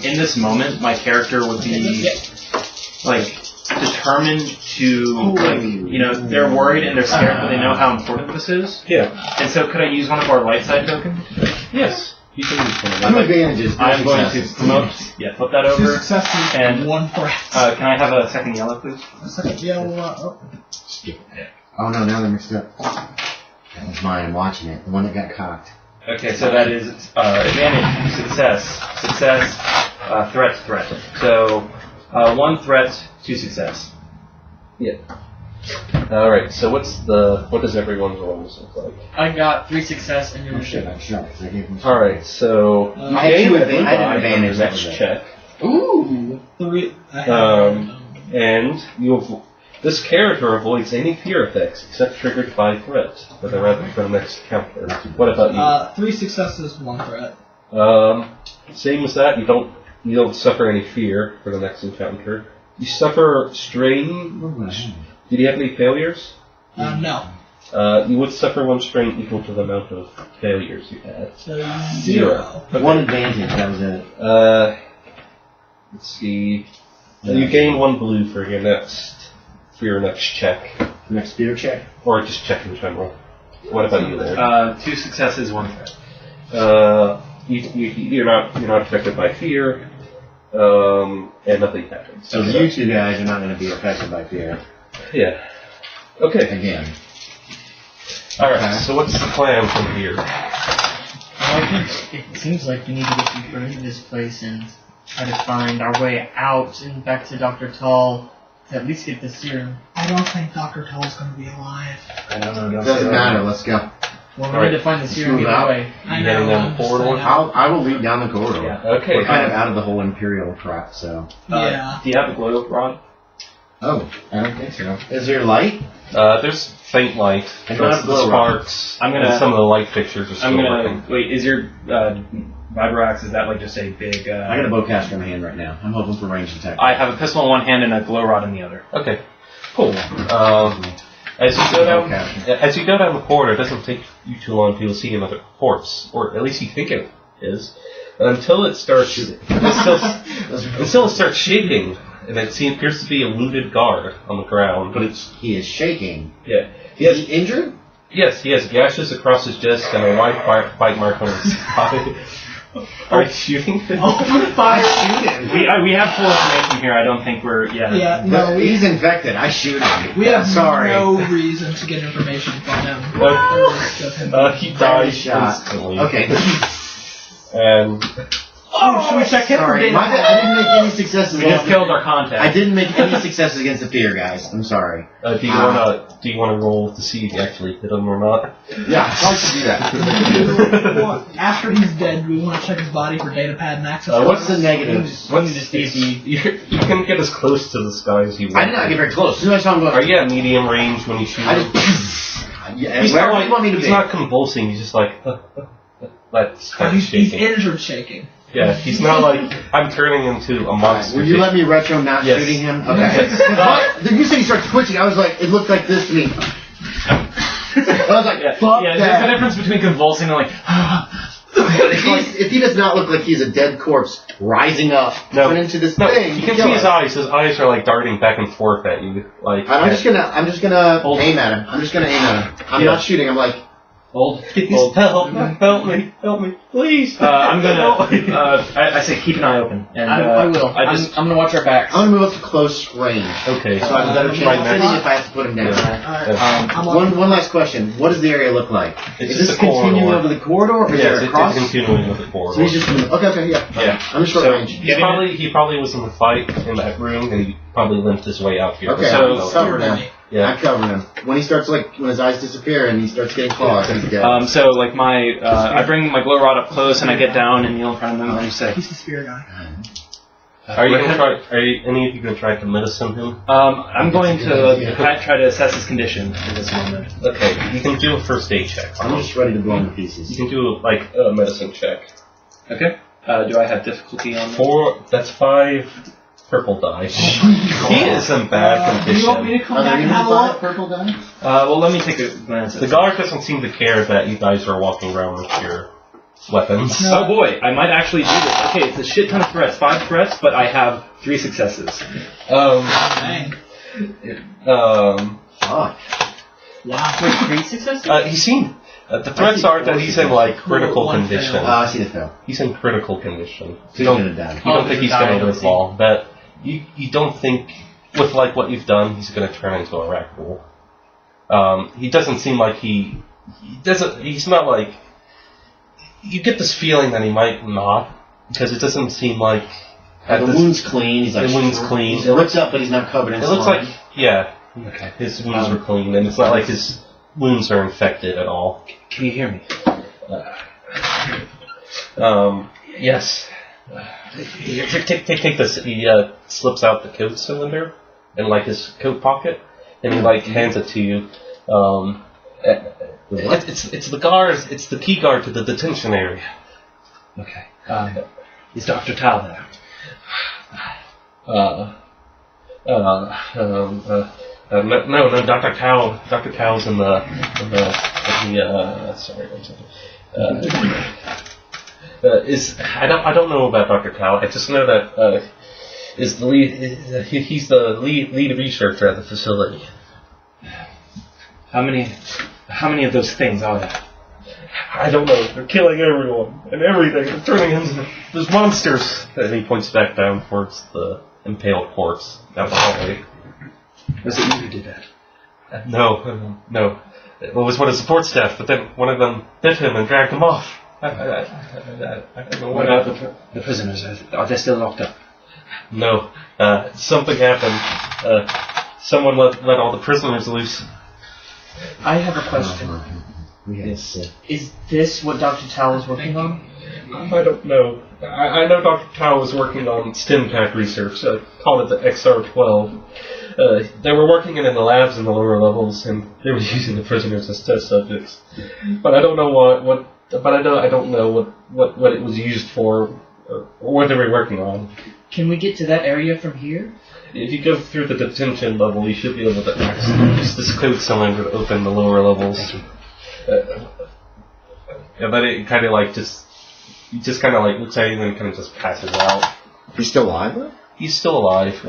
in this moment, my character would be like determined to like you know they're worried and they're scared, but they know how important this is. Yeah. And so, could I use one of our light side tokens? Yes. You can use one of Two them. advantages. I'm going to promote. Yeah, flip that Two over. successes And, and one threat. Can I have a second yellow, please? A second yellow, Oh no, now they're mixed up. That was mine, I'm watching it. The one that got cocked. Okay, so that is advantage, success, threat. So one threat, two success. Yeah. Alright, so what does everyone's rolls look like? I got 3 success and Oh you're shit, I shot. I gave him Alright, so you I had gain two a advan- blue I had an die on advantage, your that next was it. check. Ooh! 3. And this character avoids any fear effects except triggered by threat for the next counter. What about 3 successes, 1 threat. you? Same as that. You don't suffer any fear for the next encounter. You suffer strain. Did you have any failures? No. You would suffer 1 strain equal to the amount of failures you had. So 0. One advantage, that was it. Let's see. You gain 1 blue for your next check, Next spear check. or just check in general. What about you, Laird? 2 successes, 1 threat. You're not affected by fear, and nothing happens. So you two guys are not going to be affected by fear. Yeah. Okay. Again. All right. So what's the plan from here? I think it seems like we need to get deeper into this place and try to find our way out and back to Dr. Tall to at least get the serum. I don't think Dr. Tull's gonna be alive. I don't know. Doesn't matter, let's go. Well, we Alright. need to find the serum and Move get out. away. I You heading know. down the corridor? I will lead down the corridor. Yeah. Okay. We're kind of out of the whole Imperial crap, so. Yeah. Do you have a glow rod? Oh, I don't think so. Is there light? There's faint light. I don't have glow sparks. I'm gonna- and some of the light fixtures are still I'm working. gonna wait. Is your vibroax? Is that like just a big? I got a bowcaster in my hand right now. I'm hoping for range attack. I have a pistol in one hand and a glow rod in the other. Okay. Cool. As you go down the corridor, it doesn't take you too long to see another corpse, or at least you think it is, until it starts. Until it starts shaking, and it appears to be a wounded guard on the ground. But he is shaking. Yeah. Is he injured? Yes, he has gashes across his chest and a wide bite mark on his thigh. Are you shooting? Open fire! We have full information here. I don't think we're Yeah, no, He's infected. I shoot him. we have Sorry. no reason to get information from him. He dies shot. instantly. Okay. And Should we check him for Sorry, data my bad. I didn't make any successes. we just killed our contact. I didn't make any successes against the fear, guys. I'm sorry. do you wanna roll to see if you actually hit him or not? Yeah, I'd like to do that. After he's dead, we want to check his body for data pad and access. What's the negatives? What's you can get as close to this guy as you want. I did not get very close. As soon as I saw him go, Are you at medium range when you shoot I him? just. Yeah, He's where not do you want me to he's be? not convulsing. He's just like that's kind of He's shaking. injured shaking. Yeah, he's not like I'm turning into a monster. Will you let me retro not Yes. shooting him? Okay. Then you said he started twitching. I was like, it looked like this to me. I was like, fuck there's a that. difference between convulsing and like. If he does not look like he's a dead corpse rising up, turn into this thing, you can kill see his us. eyes. His eyes are like darting back and forth at you. Like I'm just gonna aim at him. I'm just gonna aim at him. I'm not shooting. I'm like, help me, please. I'm gonna. I say keep an eye open. And I will. I'm I'm gonna watch our backs. I'm gonna move up to close range. Okay. So I have a better chance of hitting if I have to put him down. One last question. What does the area look like? It's Is just this a corridor. continuing over the corridor, or is Yes, there a cross? it's continuing with the corridor. So he's just okay, yeah. Yeah. I'm short range. He probably was in the fight in that room, and he probably limped his way out here. Okay, So, I'm covering him. yeah. I'm covering him. When he starts when his eyes disappear and he starts getting claws, he's dead. So like I bring my glow rod up close and I get down and kneel in front of him and I say, He's the spear guy. Are any of you gonna try to medicine him? I'm going to try to assess his condition at this moment. Okay, you can do a first aid check. I'm just ready to blow him to You pieces. can do like a medicine check. Okay. Do I have difficulty on that? 4. That's 5 purple die. He is in bad Do you want me condition. to come back and have a look? purple die? Well, let me take a glance at The guard doesn't seem to care that you guys are walking around with your weapons. Oh boy, I might actually do this. Okay, it's a shit ton of threats. 5 threats, but I have 3 successes. Dang. Fuck. Wow. Wait, 3 successes? He's seen. The threats are that he's in like critical One condition. fail. I see the fail. He's in critical condition. So he's gonna die. You don't think he's die, going to I live see. long. But you don't think, with like what you've done, he's going to turn into a ragdoll. He doesn't seem like he doesn't. He's not like. You get this feeling that he might not, because it doesn't seem like. The wound's clean. He's like The wound's clean. He looks up, but he's not covered in It looks slime. like okay. His wounds were clean, and it's not like his wounds are infected at all. Can you hear me? Yes. Take this. He slips out the coat cylinder in like his coat pocket, and he like hands it to you. It's the guards. It's the key guard to the detention area. Okay. Is Dr. Tal there? No, Dr. Cow. Dr. Cow's in the sorry, one second. I don't know about Dr. Cow. I just know that is the lead. He's the lead researcher at the facility. How many of those things are there? I don't know. They're killing everyone and everything. They're turning into those monsters. And he points back down towards the impaled corpse down the hallway. Was it you who did that? No. It was one of the support staff, but then one of them bit him and dragged him off. I don't know What about the prisoners? Are they still locked up? No. Something happened. Someone let all the prisoners loose. I have a question. Yes. Is this what Dr. Tal is working on? I don't know. I know Dr. Tao was working on stimpack research. Called it the XR-12. They were working it in the labs in the lower levels, and they were using the prisoners as test subjects. But I don't know what. But I don't know what it was used for, or what they were working on. Can we get to that area from here? If you go through the detention level, you should be able to access this code cylinder to open the lower levels. And then it kind of like he just kind of like looks at you and then kind of just passes out. He's still alive, though? He's still alive,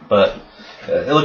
but it looks